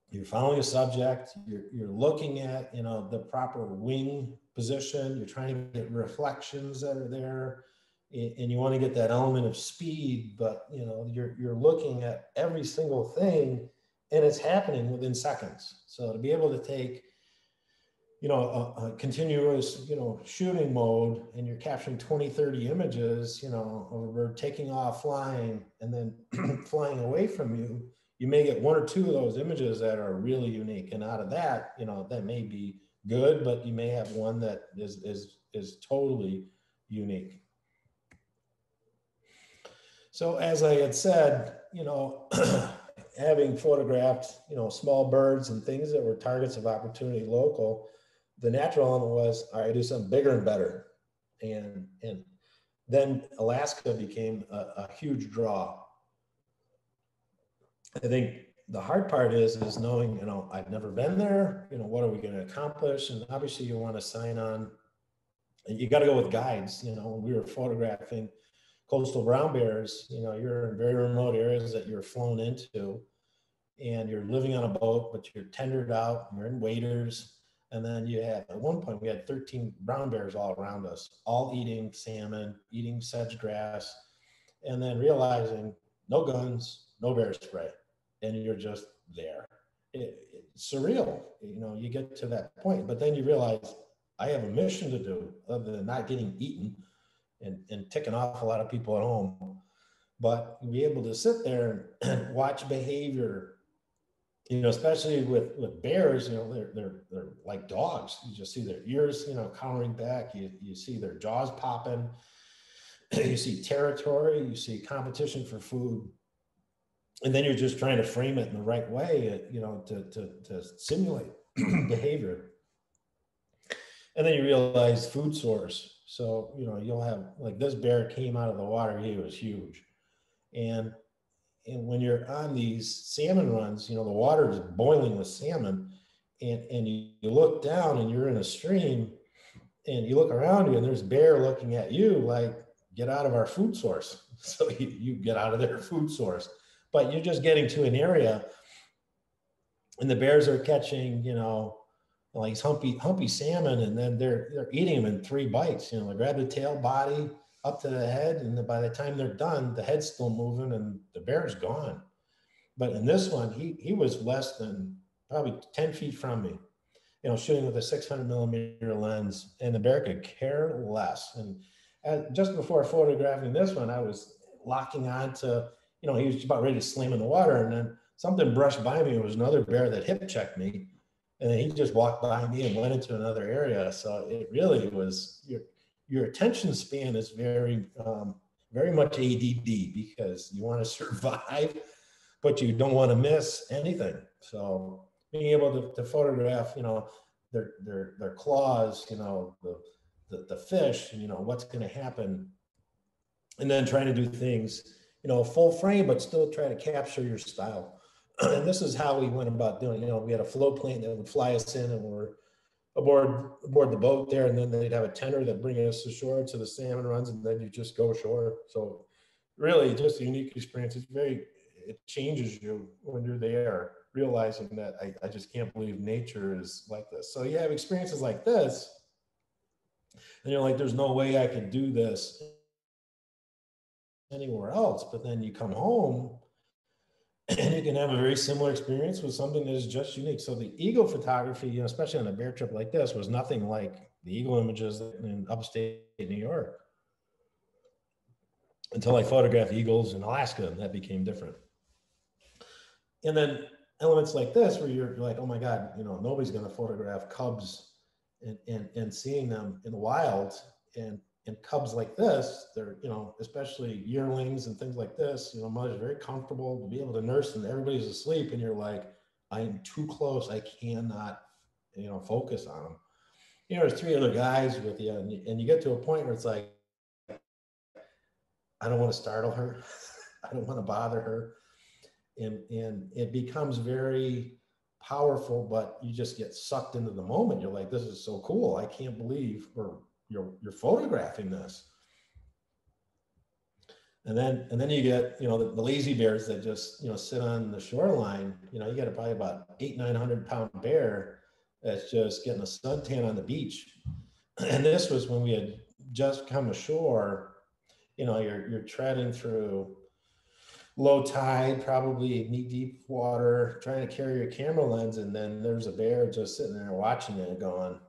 you're following a subject, you're looking at, the proper wing position, you're trying to get reflections that are there, and you want to get that element of speed, but, you're looking at every single thing and it's happening within seconds. So to be able to take, a continuous, shooting mode, and you're capturing 20, 30 images, or taking off flying and then flying away from you, you may get 1 or 2 of those images that are really unique. And out of that, that may be good, but you may have one that is totally unique. So as I had said, having photographed, small birds and things that were targets of opportunity local, the natural element was, all right, do something bigger and better. And then Alaska became a huge draw. I think the hard part is knowing, I've never been there, what are we going to accomplish? And obviously you want to sign on, and you got to go with guides. When we were photographing coastal brown bears, you're in very remote areas that you're flown into, and you're living on a boat, but you're tendered out, you're in waders. And then you had, at one point, we had 13 brown bears all around us, all eating salmon, eating sedge grass, and then realizing no guns, no bear spray, and you're just there. It's surreal, you get to that point, but then you realize I have a mission to do other than not getting eaten and ticking off a lot of people at home. But be able to sit there and watch behavior, especially with bears, they're like dogs. You just see their ears, cowering back. You see their jaws popping. You see territory. You see competition for food, and then you're just trying to frame it in the right way, to simulate behavior. And then you realize food source. So you'll have, like, this bear came out of the water. He was huge, and when you're on these salmon runs, the water is boiling with salmon, and you look down and you're in a stream, and you look around you and there's bear looking at you like, get out of our food source. So you get out of their food source, but you're just getting to an area, and the bears are catching, like humpy salmon, and then they're eating them in 3 bites. They grab the tail, body, up to the head, and by the time they're done, the head's still moving and the bear's gone. But in this one, he was less than probably 10 feet from me, shooting with a 600 millimeter lens, and the bear could care less. And just before photographing this one, I was locking on to, he was about ready to slam in the water, and then something brushed by me. It was another bear that hip checked me, and then he just walked by me and went into another area. So it really was, your attention span is very, very much ADD, because you want to survive, but you don't want to miss anything. So being able to photograph, their claws, the fish, what's going to happen and then trying to do things, full frame, but still try to capture your style. And this is how we went about doing it. We had a float plane that would fly us in, and we're aboard the boat there, and then they'd have a tender that bring us ashore to the salmon runs, and then you just go ashore. So really just a unique experience. It changes you when you're there, realizing that I just can't believe nature is like this. So you have experiences like this, and you're like, there's no way I can do this anywhere else. But then you come home and you can have a very similar experience with something that is just unique. So the eagle photography, especially on a bear trip like this, was nothing like the eagle images in upstate New York until I photographed eagles in Alaska, and that became different. And then elements like this, where you're like, oh my God, nobody's going to photograph cubs and seeing them in the wild, and cubs like this, they're, especially yearlings and things like this, mother's very comfortable to be able to nurse them. Everybody's asleep, and you're like, I am too close. I cannot, focus on them. There's three other guys with you, and you get to a point where it's like, I don't want to startle her. I don't want to bother her. And it becomes very powerful, but you just get sucked into the moment. You're like, this is so cool. I can't believe you're photographing this. And then you get, the lazy bears that just, sit on the shoreline. You get probably about 800-900 pound bear that's just getting a suntan on the beach. And this was when we had just come ashore. You're treading through low tide, probably knee deep water, trying to carry your camera lens. And then there's a bear just sitting there watching it going,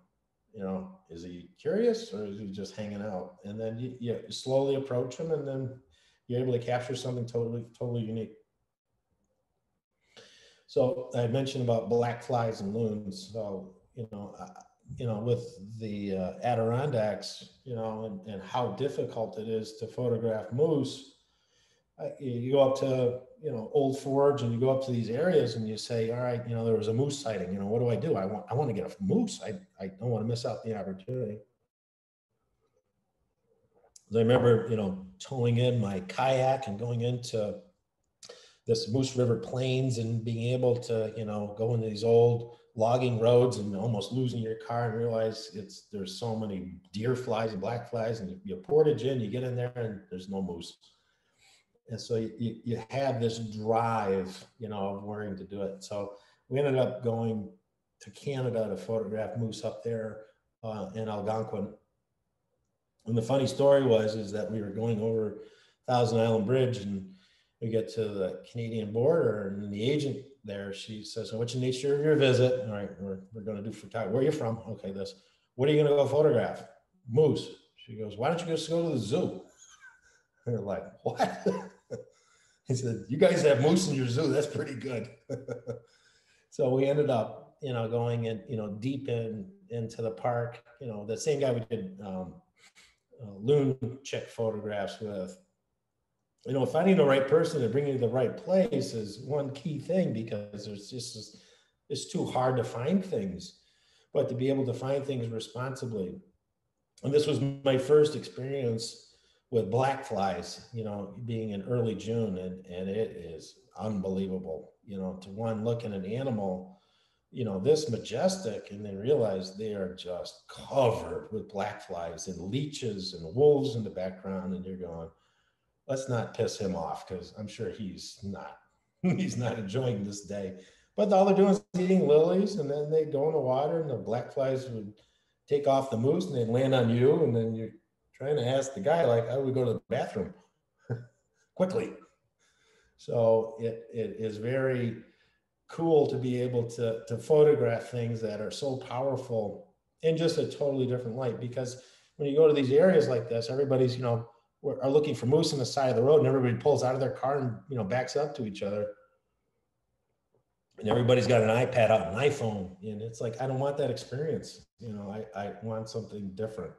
is he curious or is he just hanging out? And then you slowly approach him, and then you're able to capture something totally unique. So I mentioned about black flies and loons. So, with the Adirondacks, and how difficult it is to photograph moose. You go up to, Old Forge, and you go up to these areas, and you say, all right, there was a moose sighting. What do? I want to get a moose. I don't want to miss out the opportunity. I remember, towing in my kayak and going into this Moose River Plains and being able to, go into these old logging roads and almost losing your car and realize there's so many deer flies and black flies, and you portage in, you get in there, and there's no moose. And so you have this drive, of wanting to do it. So we ended up going to Canada to photograph moose up there in Algonquin. And the funny story is that we were going over Thousand Island Bridge, and we get to the Canadian border, and the agent there, she says, so what's the nature of your visit? All right, we're going to do photography. Where are you from? Okay, this. What are you going to go photograph? Moose. She goes, why don't you just go to the zoo? And we're like, what? He said, you guys have moose in your zoo. That's pretty good. So we ended up, going in, deep into the park. The same guy we did loon check photographs with. Finding the right person to bring you to the right place is one key thing, because it's too hard to find things, but to be able to find things responsibly. And this was my first experience with black flies, being in early June, and it is unbelievable, to one look at an animal, this majestic, and then realize they are just covered with black flies and leeches and wolves in the background, and you're going, let's not piss him off, because I'm sure he's not enjoying this day. But all they're doing is eating lilies, and then they go in the water, and the black flies would take off the moose, and they'd land on you, and then you're trying to ask the guy, like, how do we go to the bathroom quickly? So it is very cool to be able to photograph things that are so powerful in just a totally different light, because when you go to these areas like this, everybody's, are looking for moose on the side of the road, and everybody pulls out of their car and, backs up to each other. And everybody's got an iPad out, an iPhone. And it's like, I don't want that experience. I want something different.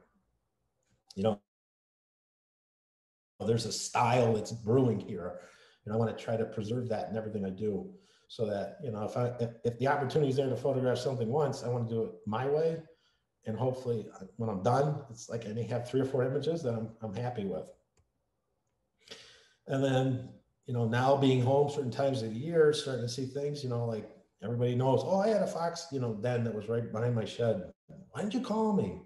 There's a style that's brewing here, and I want to try to preserve that in everything I do, so that, if the opportunity is there to photograph something once, I want to do it my way. And hopefully when I'm done, it's like I may have 3 or 4 images that I'm happy with. And then, now being home certain times of the year, starting to see things, like everybody knows, oh, I had a fox, den that was right behind my shed. Why didn't you call me?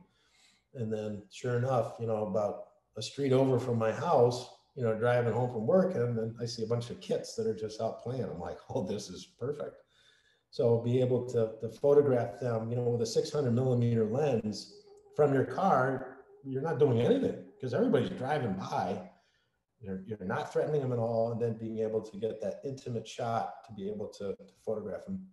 And then sure enough, about a street over from my house, driving home from work, and then I see a bunch of kits that are just out playing. I'm like, oh, this is perfect. So be able to photograph them, with a 600 millimeter lens from your car, you're not doing anything because everybody's driving by. You're not threatening them at all. And then being able to get that intimate shot to be able to photograph them.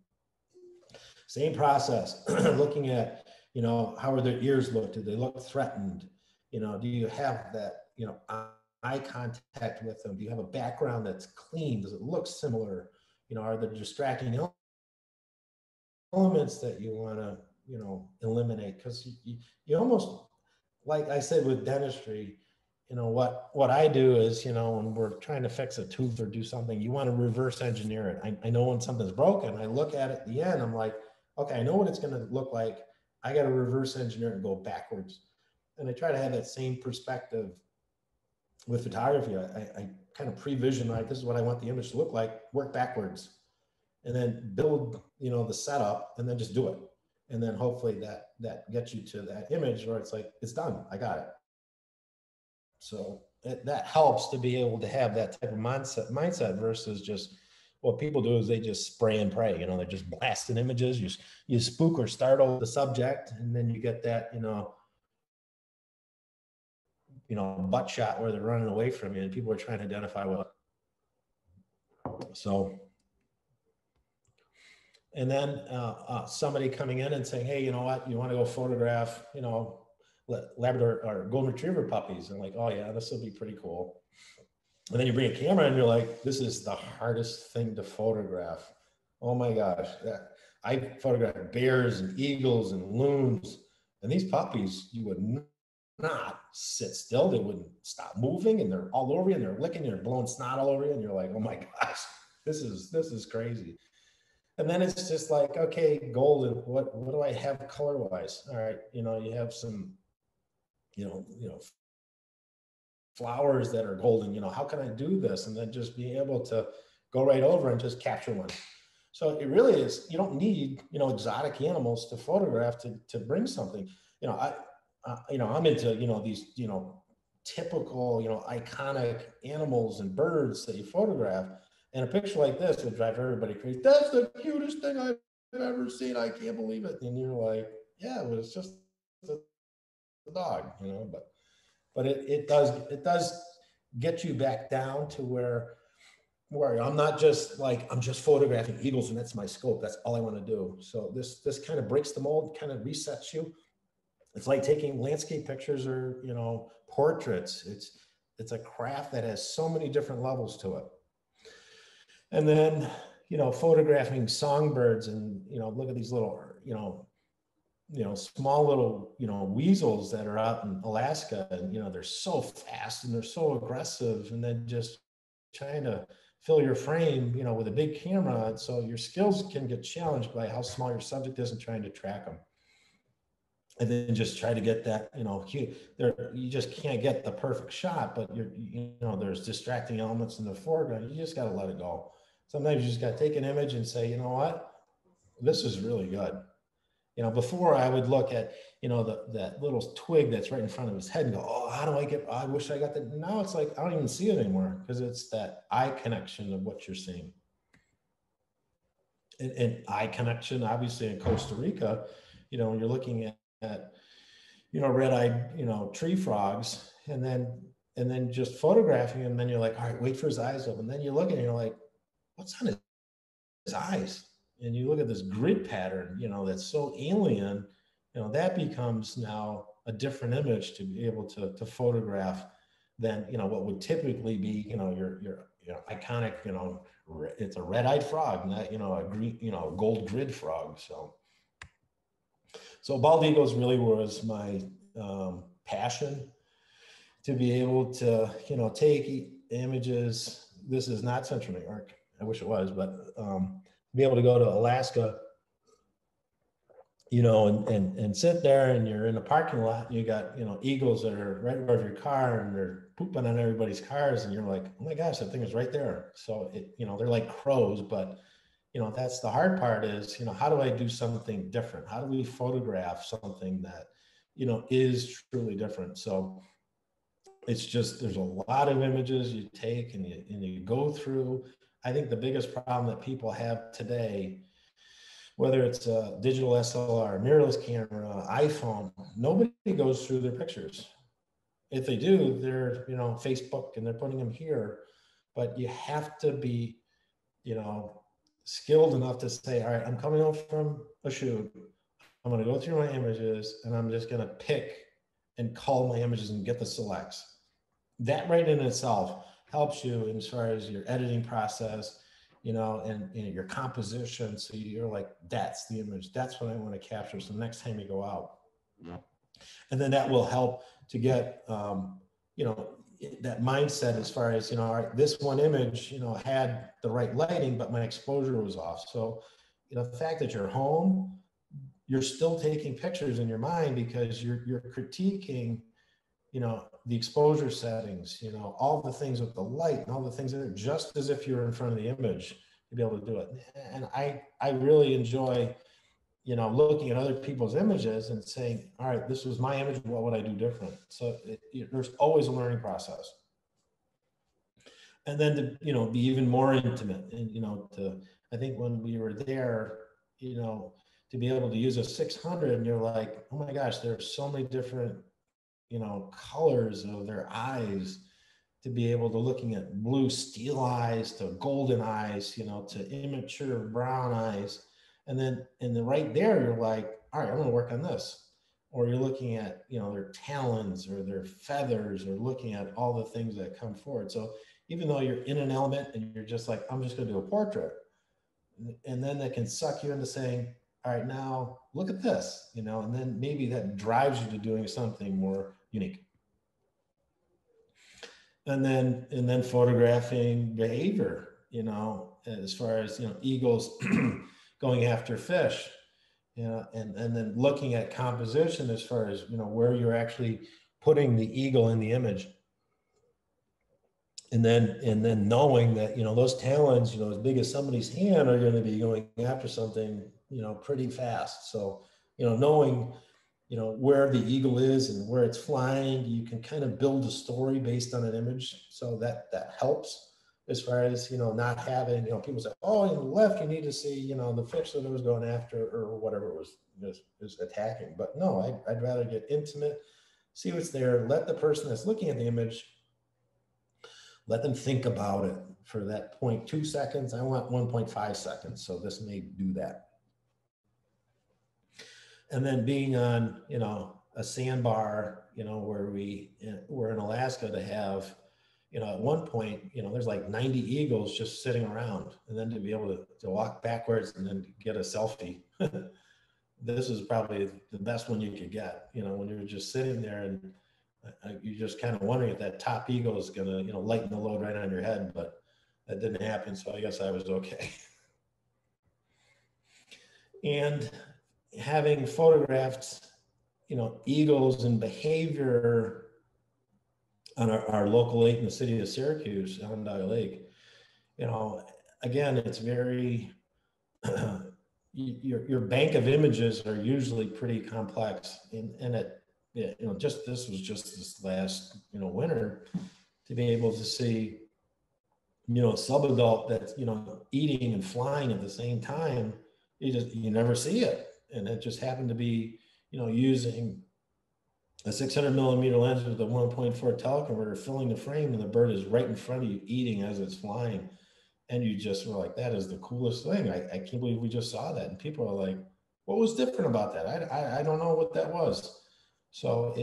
Same process, looking at, how are their ears look? Do they look threatened? Do you have that, eye contact with them? Do you have a background that's clean? Does it look similar? Are there distracting elements that you want to, eliminate? Because you almost, like I said with dentistry, what I do is, when we're trying to fix a tooth or do something, you want to reverse engineer it. I know when something's broken, I look at it at the end, I'm like, okay, I know what it's going to look like. I got to reverse engineer it and go backwards. And I try to have that same perspective with photography. I kind of pre-vision, like, this is what I want the image to look like, work backwards, and then build, the setup, and then just do it. And then hopefully that gets you to that image where it's like, it's done, I got it. So that helps to be able to have that type of mindset versus just what people do is they just spray and pray. They're just blasting images. You spook or startle the subject, and then you get that butt shot where they're running away from you, and people are trying to identify what. So, and then somebody coming in and saying, hey, you know what, you want to go photograph, Labrador or golden retriever puppies, and like, oh yeah, this will be pretty cool. And then you bring a camera and you're like, this is the hardest thing to photograph. Oh my gosh. I photographed bears and eagles and loons, and these puppies, you would not sit still. They wouldn't stop moving, and they're all over you, and they're licking you, and blowing snot all over you. And you're like, oh my gosh, this is crazy. And then it's just like, okay, golden, what do I have color wise? All right. You have some, flowers that are golden, how can I do this? And then just being able to go right over and just capture one. So it really is, you don't need, exotic animals to photograph to bring something. I'm into, these, typical, iconic animals and birds that you photograph. And a picture like this would drive everybody crazy. That's the cutest thing I've ever seen. I can't believe it. And you're like, yeah, it was just a dog, but it does get you back down to where I'm not just like, I'm just photographing eagles and that's my scope. That's all I want to do. So this kind of breaks the mold, kind of resets you. It's like taking landscape pictures or, portraits. It's a craft that has so many different levels to it. And then, photographing songbirds and, look at these little, small little, weasels that are out in Alaska, and, they're so fast and they're so aggressive, and then just trying to fill your frame, with a big camera. And so your skills can get challenged by how small your subject is and trying to track them. And then just try to get that, you just can't get the perfect shot, but there's distracting elements in the foreground. You just got to let it go. Sometimes you just got to take an image and say, you know what, this is really good. Before I would look at, that little twig that's right in front of his head and go, oh, how do I wish I got that. Now it's like, I don't even see it anymore because it's that eye connection of what you're seeing. And eye connection, obviously in Costa Rica, when you're looking at red-eyed, tree frogs, and then just photographing him, and then you're like, all right, wait for his eyes open. And then you look and you're like, what's on his eyes? And you look at this grid pattern, that's so alien, that becomes now a different image to be able to photograph than, what would typically be, your iconic, it's a red-eyed frog, not, a green, gold grid frog. So bald eagles really was my passion to be able to, take images. This is not Central New York. I wish it was, but be able to go to Alaska and sit there, and you're in a parking lot, and you got, eagles that are right above your car, and they're pooping on everybody's cars, and you're like, oh my gosh, that thing is right there. So they're like crows, but that's the hard part is, how do I do something different? How do we photograph something that, is truly different? So it's just, there's a lot of images you take and you go through. I think the biggest problem that people have today, whether it's a digital SLR, mirrorless camera, iPhone, nobody goes through their pictures. If they do, they're, Facebook, and they're putting them here. But you have to be, you know, skilled enough to say, all right, I'm coming home from a shoot. I'm going to go through my images, and I'm just going to pick and cull my images and get the selects. That right in itself helps you as far as your editing process, and your composition. So you're like, that's the image. That's what I want to capture. So next time you go out, and then that will help to get, that mindset as far as, all right, this one image, had the right lighting, but my exposure was off. So, the fact that you're home, you're still taking pictures in your mind because you're critiquing, the exposure settings, all the things with the light and all the things that are just as if you're in front of the image to be able to do it. And I really enjoy, looking at other people's images and saying, all right, this was my image. What would I do different? So there's always a learning process. And then to, be even more intimate and, I think when we were there, to be able to use a 600 and you're like, oh my gosh, there are so many different, colors of their eyes, to be able to looking at blue steel eyes to golden eyes, to immature brown eyes. And then right there, you're like, all right, I'm going to work on this. Or you're looking at, their talons or their feathers, or looking at all the things that come forward. So even though you're in an element and you're just like, I'm just going to do a portrait, and then that can suck you into saying, all right, now look at this, and then maybe that drives you to doing something more unique. And then photographing behavior, as far as, eagles going after fish, and then looking at composition as far as, where you're actually putting the eagle in the image. And then knowing that, those talons, as big as somebody's hand, are going to be going after something, pretty fast. So, knowing, where the eagle is and where it's flying, you can kind of build a story based on an image. So that helps as far as, not having, people say, oh, in the left, you need to see, the fish that it was going after or whatever it was attacking. But no, I'd rather get intimate, see what's there, let the person that's looking at the image, let them think about it for that 0.2 seconds. I want 1.5 seconds. So this may do that. And then being on, a sandbar, where we're in Alaska, to have, at one point, there's like 90 eagles just sitting around, and then to be able to walk backwards and then get a selfie. This is probably the best one you could get, when you're just sitting there and you're just kind of wondering if that top eagle is going to, lighten the load right on your head, but that didn't happen. So I guess I was okay. And having photographed, eagles and behavior on our local lake in the city of Syracuse, Onondaga Lake, again, it's very, your bank of images are usually pretty complex, and it, this was just this last, winter, to be able to see, a subadult that's, eating and flying at the same time. You never see it. And it just happened to be, using a 600 millimeter lens with a 1.4 teleconverter, filling the frame, and the bird is right in front of you eating as it's flying. And you just were like, that is the coolest thing. I can't believe we just saw that. And people are like, what was different about that? I don't know what that was. So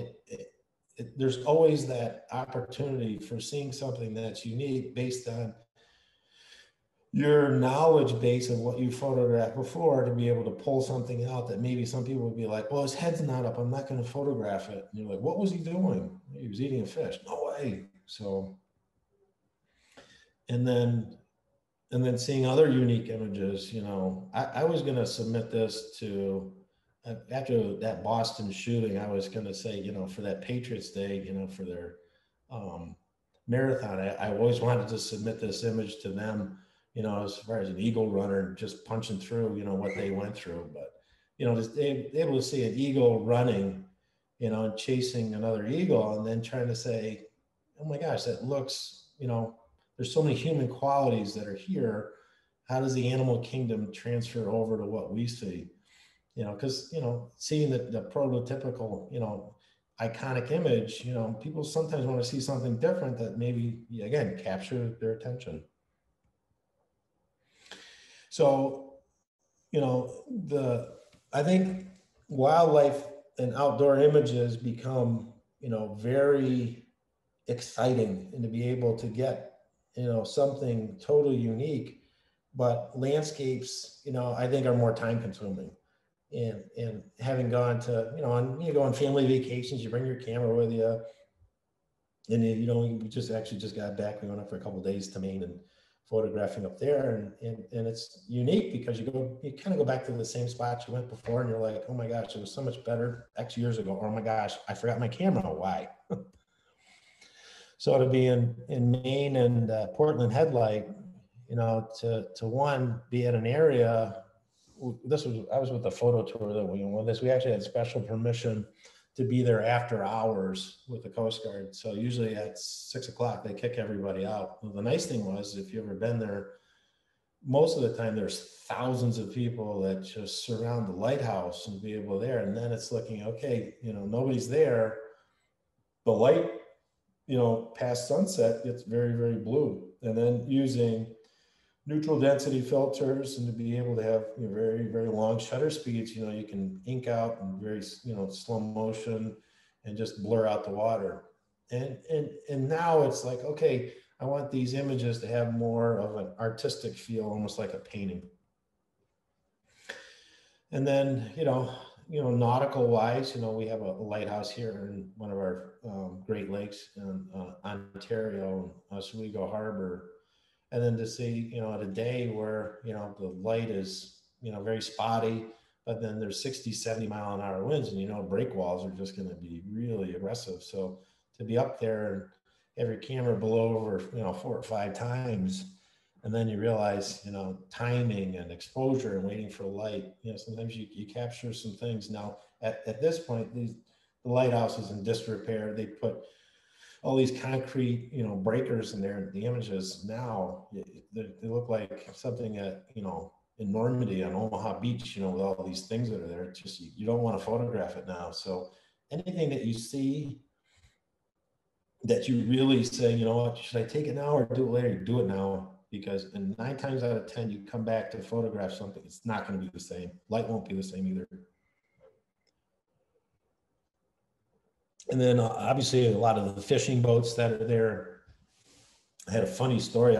there's always that opportunity for seeing something that's unique based on your knowledge base of what you photographed before, to be able to pull something out that maybe some people would be like, well, his head's not up, I'm not going to photograph it. And you're like, what was he doing? He was eating a fish. No way. So, and then seeing other unique images, I was going to submit this to after that Boston shooting, I was going to say, you know, for that Patriots Day, you know, for their um, marathon, I always wanted to submit this image to them, you know, as far as an eagle runner just punching through, you know, what they went through. But, you know, just able to see an eagle running, you know, and chasing another eagle and then trying to say, oh my gosh, that looks, you know, there's so many human qualities that are here. How does the animal kingdom transfer over to what we see? You know, because, you know, seeing the prototypical, you know, iconic image, you know, people sometimes want to see something different that maybe, again, capture their attention. So, you know, I think wildlife and outdoor images become, you know, very exciting, and to be able to get, you know, something totally unique. But landscapes, you know, I think are more time consuming. And having gone to, you know, you go on family vacations, you bring your camera with you, and then, you know, we just actually just got back. We went up for a couple of days to Maine and photographing up there, and it's unique because you kind of go back to the same spots you went before, and you're like, oh my gosh, it was so much better X years ago, or oh my gosh, I forgot my camera. Why? So to be in Maine and Portland Headlight, you know, to one, be at an area, I was with the photo tour that we went with this. We actually had special permission to be there after hours with the Coast Guard. So usually at 6 o'clock, they kick everybody out. Well, the nice thing was, if you've ever been there, most of the time there's thousands of people that just surround the lighthouse and be able there. And then it's looking, okay, you know, nobody's there. The light, you know, past sunset gets very, very blue. And then using neutral density filters and to be able to have, you know, very, very long shutter speeds, you know, you can ink out in very, you know, slow motion and just blur out the water. And now it's like, okay, I want these images to have more of an artistic feel, almost like a painting. And then, you know, nautical wise, you know, we have a lighthouse here in one of our Great Lakes in Ontario, Oswego Harbor. And then to see, you know, at a day where, you know, the light is, you know, very spotty, but then there's 60, 70-mile-an-hour winds, and, you know, break walls are just going to be really aggressive. So to be up there and have your camera blow over, you know, 4 or 5 times, and then you realize, you know, timing and exposure and waiting for light, you know, sometimes you capture some things. Now, at this point, the lighthouse is in disrepair. They put all these concrete, you know, breakers in there. The images now, they look like something at, you know, in Normandy on Omaha Beach, you know, with all these things that are there. It's just, you don't want to photograph it now. So anything that you see that you really say, you know what, should I take it now or do it later? You do it now, because in 9 times out of 10, you come back to photograph something, it's not going to be the same. Light won't be the same either. And then obviously a lot of the fishing boats that are there. I had a funny story.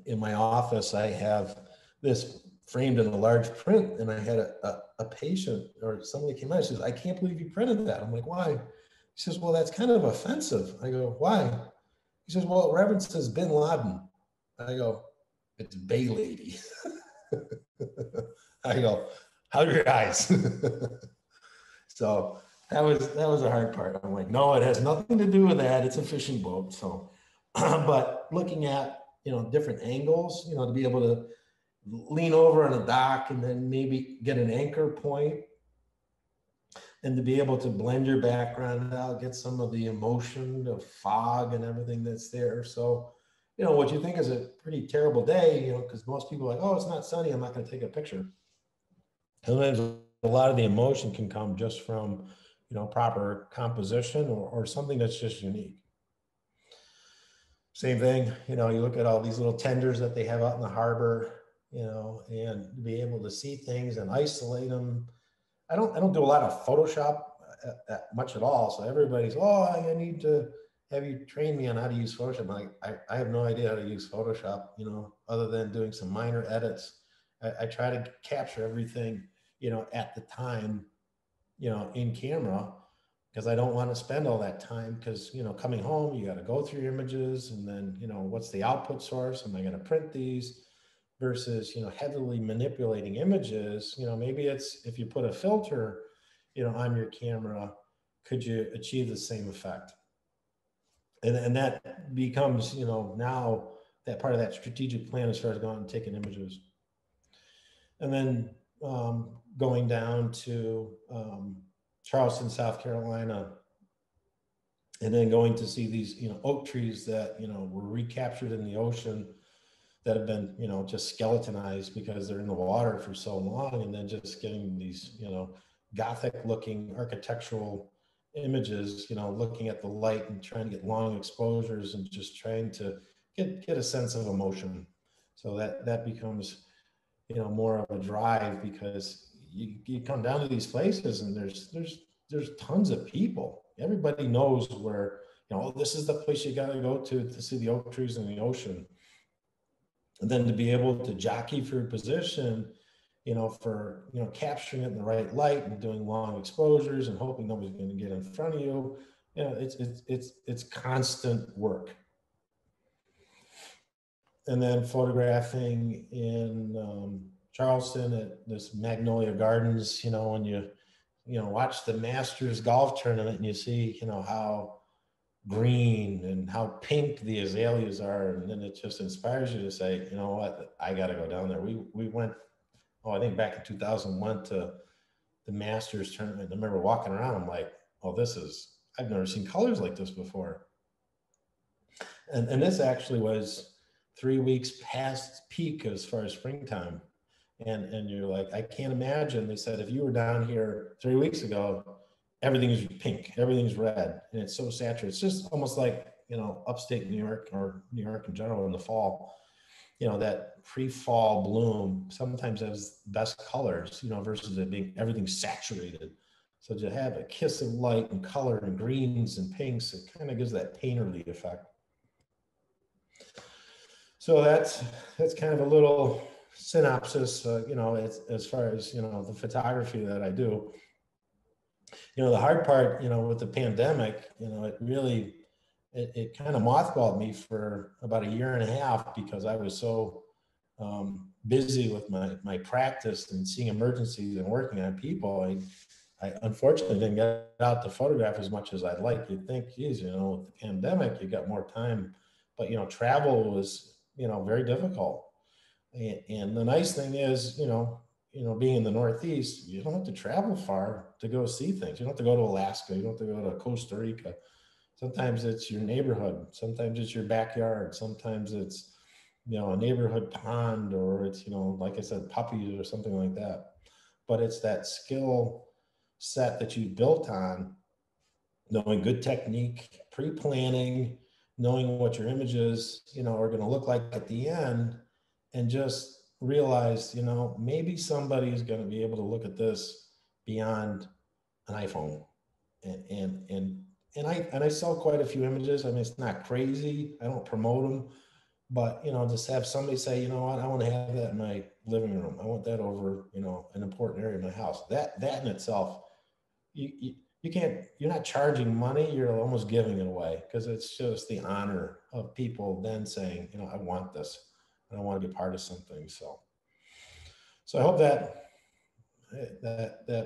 In my office, I have this framed in a large print, and I had a patient or somebody came out and says, I can't believe you printed that. I'm like, why? He says, well, that's kind of offensive. I go, why? He says, well, it references Bin Laden. I go, it's Bay Lady. I go, how are your eyes? So that was the hard part. I'm like, no, it has nothing to do with that. It's a fishing boat. So, but looking at, you know, different angles, you know, to be able to lean over on a dock and then maybe get an anchor point, and to be able to blend your background out, get some of the emotion of fog and everything that's there. So, you know, what you think is a pretty terrible day, you know, because most people are like, oh, it's not sunny, I'm not going to take a picture. Sometimes a lot of the emotion can come just from, you know, proper composition or something that's just unique. Same thing, you know, you look at all these little tenders that they have out in the harbor, you know, and be able to see things and isolate them. I don't do a lot of Photoshop much at all. So everybody's, oh, I need to have you train me on how to use Photoshop. I have no idea how to use Photoshop, you know, other than doing some minor edits. I try to capture everything, you know, at the time, you know, in camera, because I don't want to spend all that time, because, you know, coming home, you got to go through your images, and then, you know, what's the output source? Am I going to print these? Versus, you know, heavily manipulating images, you know, maybe it's, if you put a filter on your camera, could you achieve the same effect? And that becomes, now that part of that strategic plan as far as going and taking images. And then going down to Charleston, South Carolina, and then going to see these, oak trees that, were recaptured in the ocean that have been, just skeletonized because they're in the water for so long, and then just getting these, Gothic looking architectural images, looking at the light and trying to get long exposures and just trying to get a sense of emotion. So that becomes, more of a drive, because you come down to these places and there's tons of people. Everybody knows where, oh, this is the place you got to go to see the oak trees in the ocean. And then to be able to jockey for position, for, capturing it in the right light and doing long exposures and hoping nobody's going to get in front of you. It's constant work. And then photographing in Charleston at this Magnolia Gardens, when you watch the Masters golf tournament and you see, how green and how pink the azaleas are, and then it just inspires you to say, you know what, I got to go down there. We went, I think back in 2001 to the Masters tournament. I remember walking around, I'm like, oh, I've never seen colors like this before. And this actually was 3 weeks past peak as far as springtime. And you're like, I can't imagine. They said, if you were down here 3 weeks ago, everything's pink, everything's red, and it's so saturated. It's just almost like, upstate New York or New York in general in the fall, that pre-fall bloom sometimes has best colors, versus it being everything saturated. So to have a kiss of light and color and greens and pinks, it kind of gives that painterly effect. So that's kind of a little synopsis, as far as, the photography that I do. The hard part, with the pandemic, it really, it kind of mothballed me for about 1.5 years because I was so busy with my practice and seeing emergencies and working on people. I unfortunately didn't get out to photograph as much as I'd like. You'd think, geez, with the pandemic, you got more time, but, travel was, very difficult. And the nice thing is, being in the Northeast, you don't have to travel far to go see things. You don't have to go to Alaska. You don't have to go to Costa Rica. Sometimes it's your neighborhood. Sometimes it's your backyard. Sometimes it's, a neighborhood pond, or it's, like I said, puppies or something like that. But it's that skill set that you built on, knowing good technique, pre-planning, knowing what your images, are going to look like at the end, and just realize, maybe somebody's going to be able to look at this beyond an iPhone. And I sell quite a few images. I mean, it's not crazy. I don't promote them, but, just have somebody say, you know what, I want to have that in my living room. I want that over, an important area of my house. That in itself, you can't, you're not charging money. You're almost giving it away, because it's just the honor of people then saying, I want this. I want to be part of something. So I hope that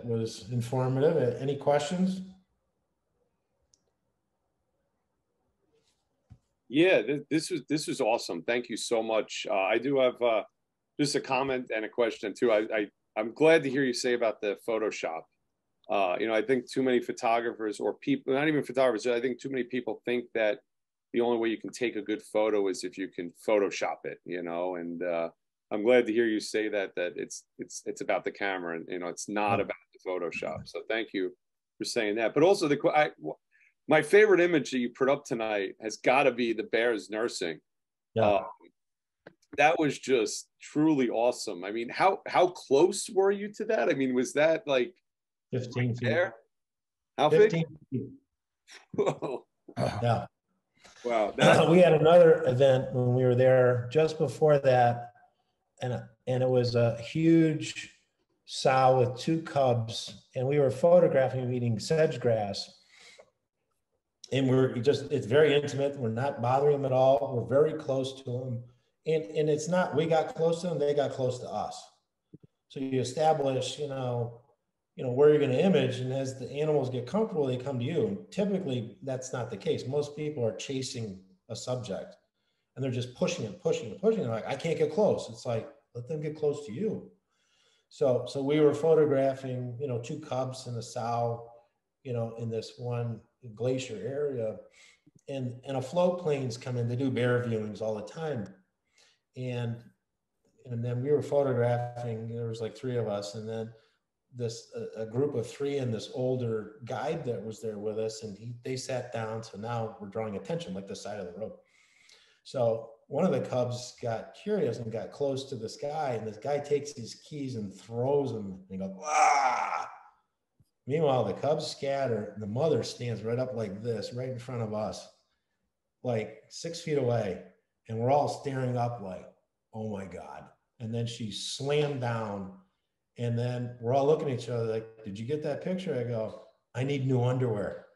was informative. Any questions? Yeah, this was awesome. Thank you so much. I do have just a comment and a question too. I'm glad to hear you say about the Photoshop. I think too many photographers, or people, not even photographers, I think too many people think that the only way you can take a good photo is if you can Photoshop it, and I'm glad to hear you say that it's about the camera, and it's not about the Photoshop. So thank you for saying that. But also my favorite image that you put up tonight has got to be the bears nursing. Yeah. That was just truly awesome. I mean, how close were you to that? I mean, was that like 15 feet there? How 15 big? feet. Whoa. Yeah. Wow. We had another event when we were there just before that, and it was a huge sow with 2 cubs, and we were photographing them eating sedge grass. And it's very intimate. We're not bothering them at all. We're very close to them. And it's not, we got close to them, they got close to us. So you establish, where you're going to image. And as the animals get comfortable, they come to you. And typically that's not the case. Most people are chasing a subject and they're just pushing and pushing and pushing. They're like, I can't get close. It's like, let them get close to you. So we were photographing, two cubs and a sow, in this one glacier area, and a float planes come in. They do bear viewings all the time. And then we were photographing, there was like three of us, and then a group of three and this older guide that was there with us, and they sat down. So now we're drawing attention, like the side of the road. So one of the cubs got curious and got close to this guy, and this guy takes his keys and throws them, and he goes, ah! Meanwhile, the cubs scatter, and the mother stands right up like this, right in front of us, like 6 feet away. And we're all staring up like, oh my God. And then she slammed down. And then we're all looking at each other like, did you get that picture? I go, I need new underwear.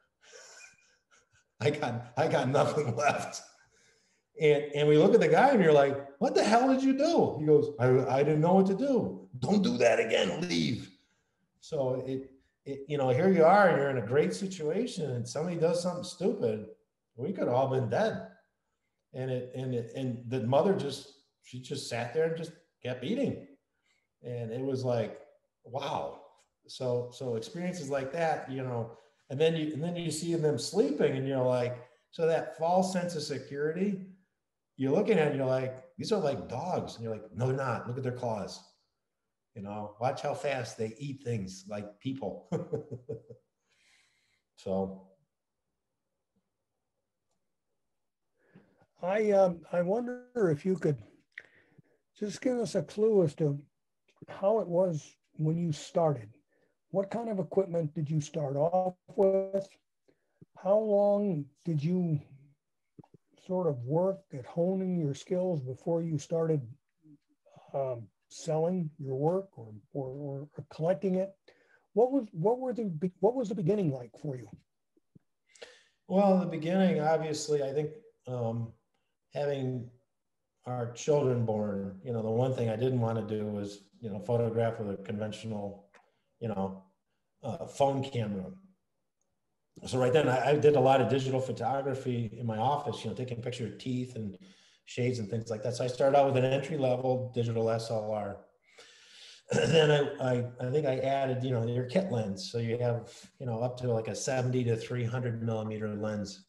I got nothing left. And we look at the guy and you're like, what the hell did you do? He goes, I didn't know what to do. Don't do that again, leave. So here you are, and you're in a great situation, and somebody does something stupid. We could have all been dead. And the mother she just sat there and just kept eating. And it was like, wow. So experiences like that, and then you see them sleeping, and you're like, so that false sense of security, you're looking at it and you're like, these are like dogs. And you're like, no, they're not. Look at their claws. Watch how fast they eat things like people. So. I wonder if you could just give us a clue as to how it was when you started. What kind of equipment did you start off with? How long did you sort of work at honing your skills before you started selling your work or collecting it? What was the beginning like for you? Well, in the beginning, obviously, I think having our children born, the one thing I didn't want to do was, photograph with a conventional, phone camera. So right then I did a lot of digital photography in my office, taking pictures of teeth and shades and things like that. So I started out with an entry-level digital SLR. Then I think I added, your kit lens. So you have, up to like a 70 to 300 millimeter lens.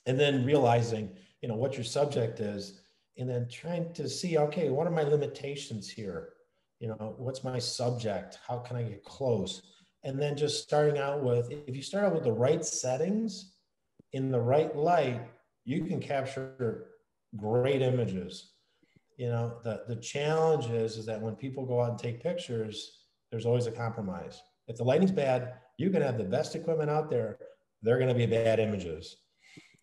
And then realizing, what your subject is, and then trying to see, okay, what are my limitations here? What's my subject? How can I get close? And then just starting out with, if you start out with the right settings in the right light, you can capture great images. The challenge is that when people go out and take pictures, there's always a compromise. If the lighting's bad, you can have the best equipment out there, they're going to be bad images.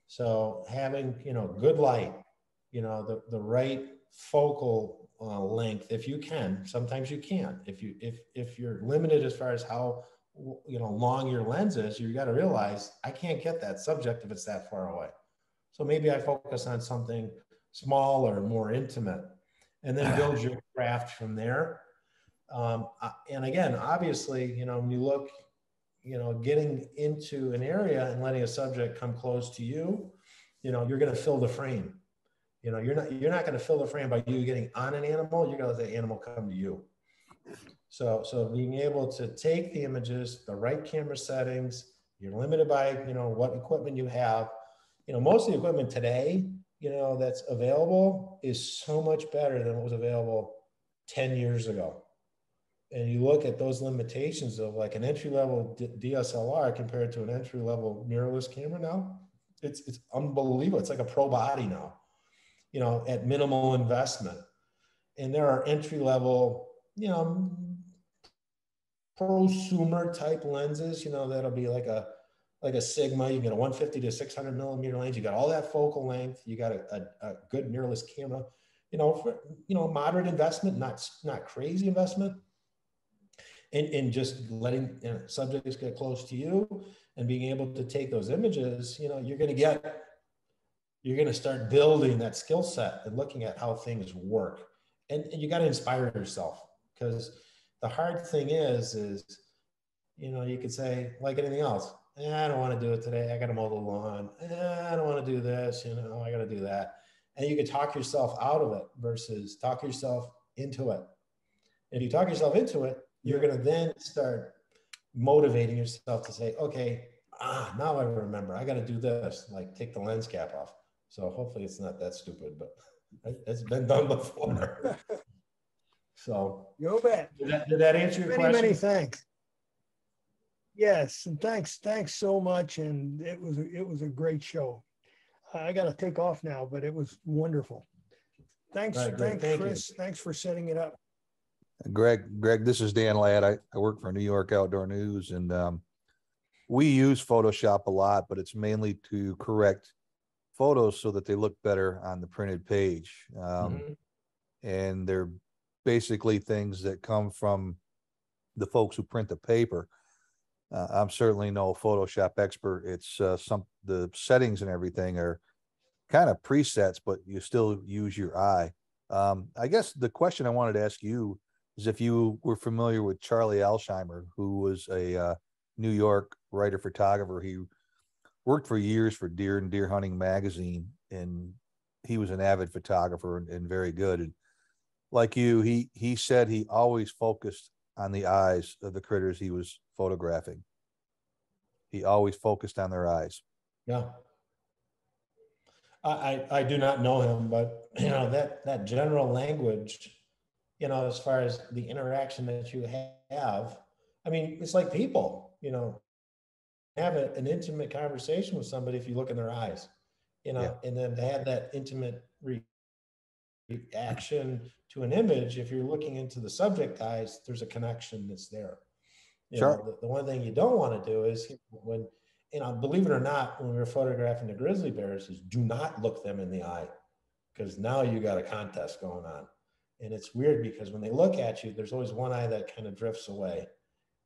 So having, good light, the right focal length, if you can. Sometimes you can't. If you're limited as far as how long your lens is, you got to realize I can't get that subject if it's that far away. So maybe I focus on something smaller, more intimate, and then build your craft from there. And again, obviously, when you look, getting into an area and letting a subject come close to you, you're going to fill the frame. You're not going to fill the frame by you getting on an animal. You're going to let the animal come to you. So being able to take the images, the right camera settings, you're limited by, what equipment you have. Most of the equipment today, that's available is so much better than what was available 10 years ago. And you look at those limitations of like an entry-level DSLR compared to an entry-level mirrorless camera now, it's unbelievable. It's like a pro body now, at minimal investment. And there are entry-level, prosumer type lenses, that'll be like a Sigma. You get a 150 to 600 millimeter lens. You got all that focal length. You got a good mirrorless camera, for, moderate investment, not crazy investment. And just letting subjects get close to you and being able to take those images, you're going to start building that skill set and looking at how things work. And you got to inspire yourself, because the hard thing is, you could say, like anything else, I don't want to do it today. I got to mow the lawn. I don't want to do this. I got to do that. And you could talk yourself out of it versus talk yourself into it. If you talk yourself into it, you're going to then start motivating yourself to say, okay, now I remember, I got to do this, like take the lens cap off. So hopefully it's not that stupid, but it's been done before. So You bet. Did that answer your Many, question? many thanks. Yes, and thanks so much. And it was a great show. I got to take off now, but it was wonderful. Thanks, All right, thanks, thank Chris. you. Thanks for setting it up. Greg, this is Dan Ladd. I work for New York Outdoor News, and we use Photoshop a lot, but it's mainly to correct photos so that they look better on the printed page. And they're basically things that come from the folks who print the paper. I'm certainly no Photoshop expert. It's the settings and everything are kind of presets, but you still use your eye. I guess the question I wanted to ask you is if you were familiar with Charlie Alsheimer, who was a New York writer photographer. He worked for years for Deer and Deer Hunting magazine, and he was an avid photographer and very good. And like you, he said he always focused on the eyes of the critters he was photographing. He always focused on their eyes. Yeah. I do not know him, but that general language, as far as the interaction that you have, I mean, it's like people, have an intimate conversation with somebody if you look in their eyes, Yeah. and then to have that intimate reaction to an image, if you're looking into the subject eyes, there's a connection that's there. Sure. The one thing you don't want to do is when, believe it or not, when we were photographing the grizzly bears, is do not look them in the eye, because now you got a contest going on. And it's weird because when they look at you, there's always one eye that kind of drifts away.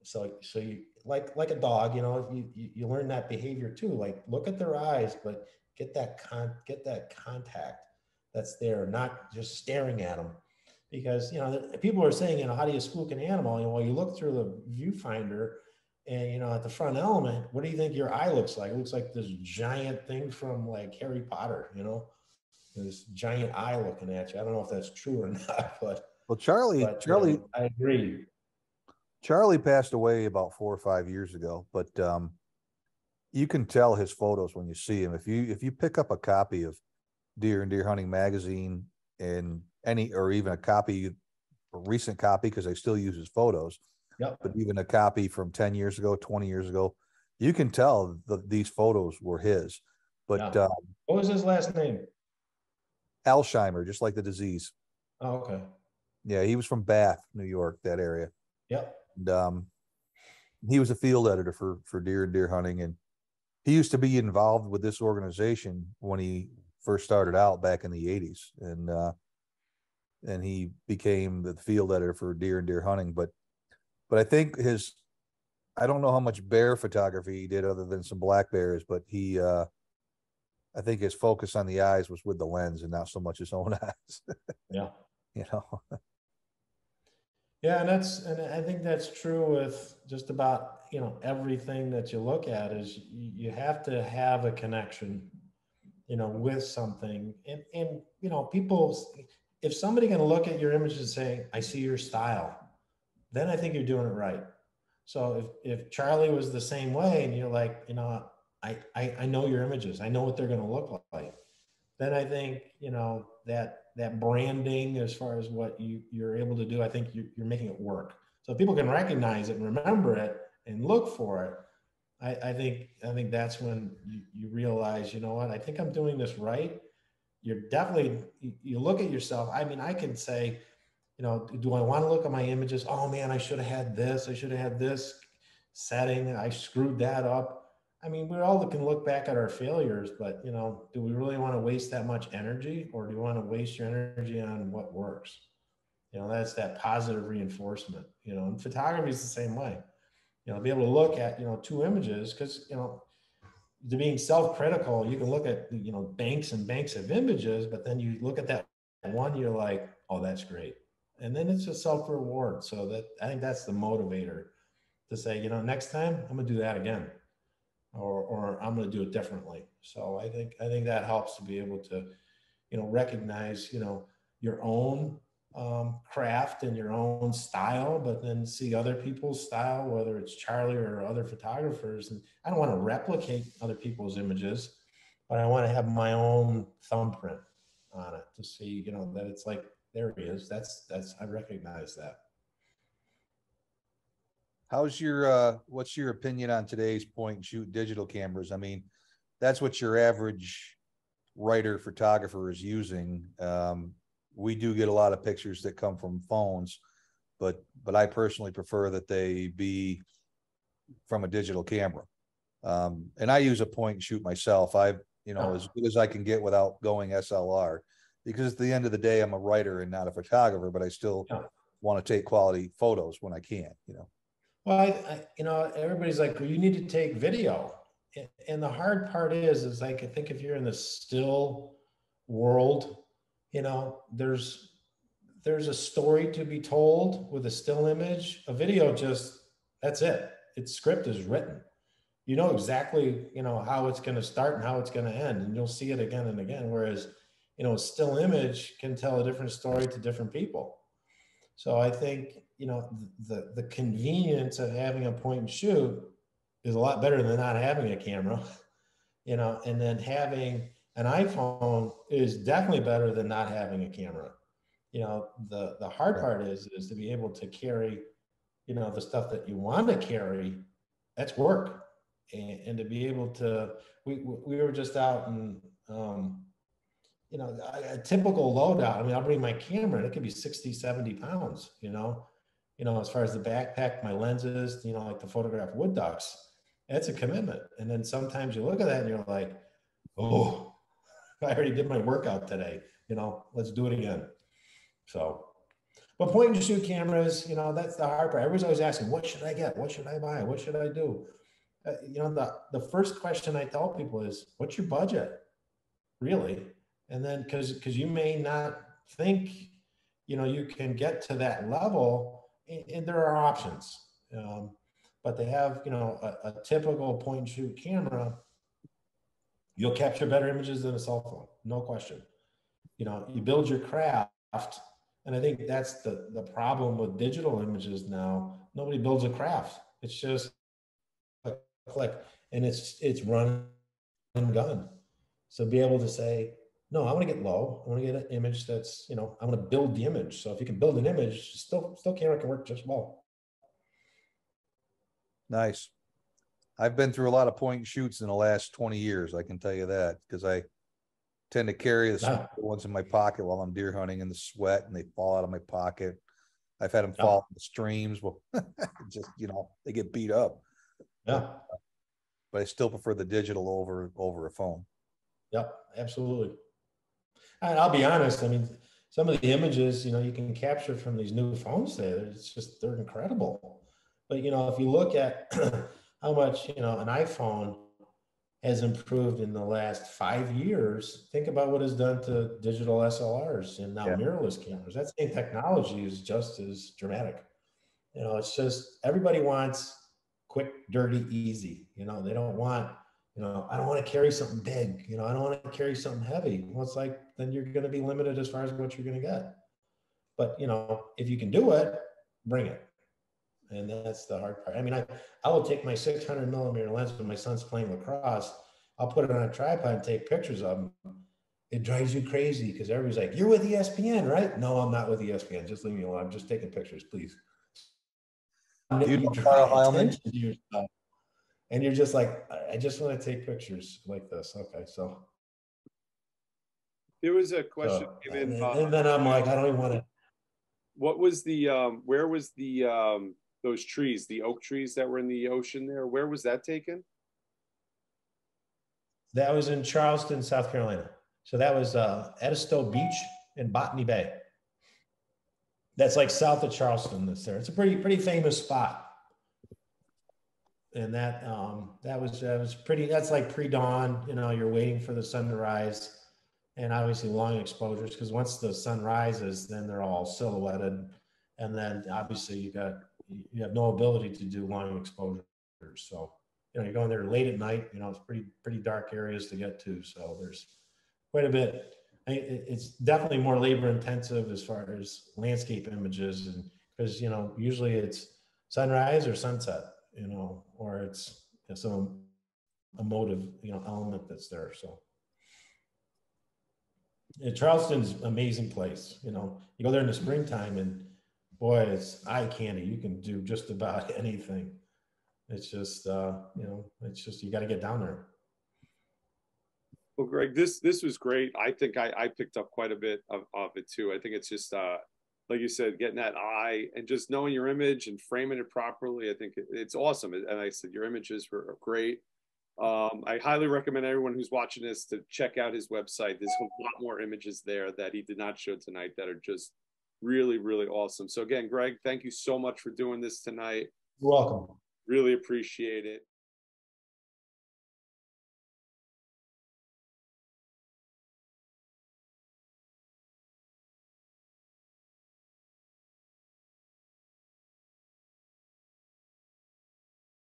So you like a dog, you learn that behavior too. Like look at their eyes, but get that contact that's there, not just staring at them. Because people are saying, how do you spook an animal? Well, you look through the viewfinder, and at the front element, what do you think your eye looks like? It looks like this giant thing from like Harry Potter, this giant eye looking at you. I don't know if that's true or not, but Charlie, I agree. Charlie passed away about 4 or 5 years ago, but you can tell his photos when you see him. If you pick up a copy of Deer and Deer Hunting magazine and or even a recent copy, because I still use his photos, yep. But even a copy from 10 years ago, 20 years ago, you can tell these photos were his. But yeah. What was his last name? Alzheimer, just like the disease. Oh, okay. Yeah, he was from Bath, New York, that area. Yep. And he was a field editor for Deer and Deer Hunting, and he used to be involved with this organization when he first started out back in the 80s, and he became the field editor for Deer and Deer Hunting. But I think I don't know how much bear photography he did other than some black bears, but I think his focus on the eyes was with the lens and not so much his own eyes. Yeah. Yeah, and I think that's true with just about everything that you look at. Is you have to have a connection, with something, and people. If somebody can look at your image and say, "I see your style," then I think you're doing it right. So if Charlie was the same way, and you're like, I know your images, I know what they're going to look like, then I think that branding, as far as what you're able to do, I think you're making it work. So if people can recognize it and remember it and look for it, I think that's when you realize, what, I think I'm doing this right. You're definitely, you look at yourself. I mean, I can say, do I want to look at my images? Oh man, I should have had this. I should have had this setting. I screwed that up. I mean, we all can look back at our failures, but do we really want to waste that much energy, or do you want to waste your energy on what works? That's that positive reinforcement. And photography is the same way. Be able to look at two images, because to being self-critical, you can look at banks and banks of images, but then you look at that one, you're like, oh, that's great. And then it's a self-reward. So that, I think that's the motivator to say, you know, next time I'm gonna do that again, or I'm gonna do it differently. So I think that helps to be able to, you know, recognize, you know, your own craft and your own style, but then see other people's style, whether it's Charlie or other photographers. And I don't want to replicate other people's images, but I want to have my own thumbprint on it to see, you know, that it's like, there he is. I recognize that. How's your what's your opinion on today's point and shoot digital cameras? I mean, that's what your average writer photographer is using. We do get a lot of pictures that come from phones, but I personally prefer that they be from a digital camera. And I use a point and shoot myself. I've, you know, as good as I can get without going SLR, because at the end of the day, I'm a writer and not a photographer, but I still want to take quality photos when I can, you know. Well, you know, everybody's like, well, you need to take video. And the hard part is like, I think if you're in the still world, you know, there's a story to be told with a still image. A video, just, that's it. Its script is written. You know exactly, you know, how it's going to start and how it's going to end, and you'll see it again and again. Whereas, you know, a still image can tell a different story to different people. So I think, you know, the convenience of having a point and shoot is a lot better than not having a camera, you know, and then having an iPhone is definitely better than not having a camera. You know, the hard part is to be able to carry, you know, the stuff that you want to carry. That's work. And to be able to, we were just out and, you know, a typical loadout. I mean, I'll bring my camera and it could be 60, 70 pounds, you know, as far as the backpack, my lenses, you know, like the photograph wood ducks, that's a commitment. And then sometimes you look at that and you're like, oh, I already did my workout today, you know, let's do it again. So, but point and shoot cameras, you know, that's the hard part. Everybody's always asking, what should I get? What should I buy? What should I do? You know, the first question I tell people is, what's your budget, really? And then, because you may not think, you know, you can get to that level, and there are options. But they have, you know, a typical point and shoot camera, you'll capture better images than a cell phone, no question. You know, you build your craft, and I think that's the problem with digital images now. Nobody builds a craft. It's just a click, and it's run and gun. So be able to say, no, I want to get low. I want to get an image that's, you know, I want to build the image. So if you can build an image, still camera can work just well. Nice. I've been through a lot of point and shoots in the last 20 years. I can tell you that, because I tend to carry the ones in my pocket while I'm deer hunting in the sweat, and they fall out of my pocket. I've had them fall in the streams. Well, just, you know, they get beat up. Yeah. But I still prefer the digital over a phone. Yep, absolutely. And I'll be honest, I mean, some of the images, you know, you can capture from these new phones there, it's just, they're incredible. But, you know, if you look at how much, you know, an iPhone has improved in the last 5 years, think about what it's done to digital SLRs and now mirrorless cameras. That same technology is just as dramatic. You know, it's just, everybody wants quick, dirty, easy. You know, they don't want, you know, I don't want to carry something big. You know, I don't want to carry something heavy. Well, it's like, then you're going to be limited as far as what you're going to get. But, you know, if you can do it, bring it. And that's the hard part. I mean, I will take my 600 millimeter lens when my son's playing lacrosse. I'll put it on a tripod and take pictures of him. It drives you crazy because everybody's like, you're with ESPN, right? No, I'm not with ESPN. Just leave me alone. I'm just taking pictures, please. You draw attention to your stuff. And you're just like, I just want to take pictures like this. Okay, so. There was a question. And then I'm like, I don't even want to. What was the, where was the, those trees, the oak trees that were in the ocean there? Where was that taken? That was in Charleston, South Carolina. So that was Edisto Beach in Botany Bay. That's like south of Charleston. That's there. It's a pretty famous spot. And that was pretty. That's like pre-dawn. You know, you're waiting for the sun to rise. and obviously long exposures, because once the sun rises, then they're all silhouetted. And then obviously you have no ability to do long exposures. So, you're going there late at night, it's pretty dark areas to get to. So there's quite a bit. It's definitely more labor intensive as far as landscape images, and because usually it's sunrise or sunset, or it's some emotive element that's there. So Charleston's an amazing place. You go there in the springtime, and boy, it's eye candy. You can do just about anything. It's just you got to get down there. Well, Greg, this was great. I think I picked up quite a bit of it too. I think it's just like you said, getting that eye and just knowing your image and framing it properly. I think it's awesome. And I said your images were great. I highly recommend everyone who's watching this to check out his website. There's a lot more images there that he did not show tonight that are just really, really awesome. So again, Greg, thank you so much for doing this tonight. You're welcome. Really appreciate it.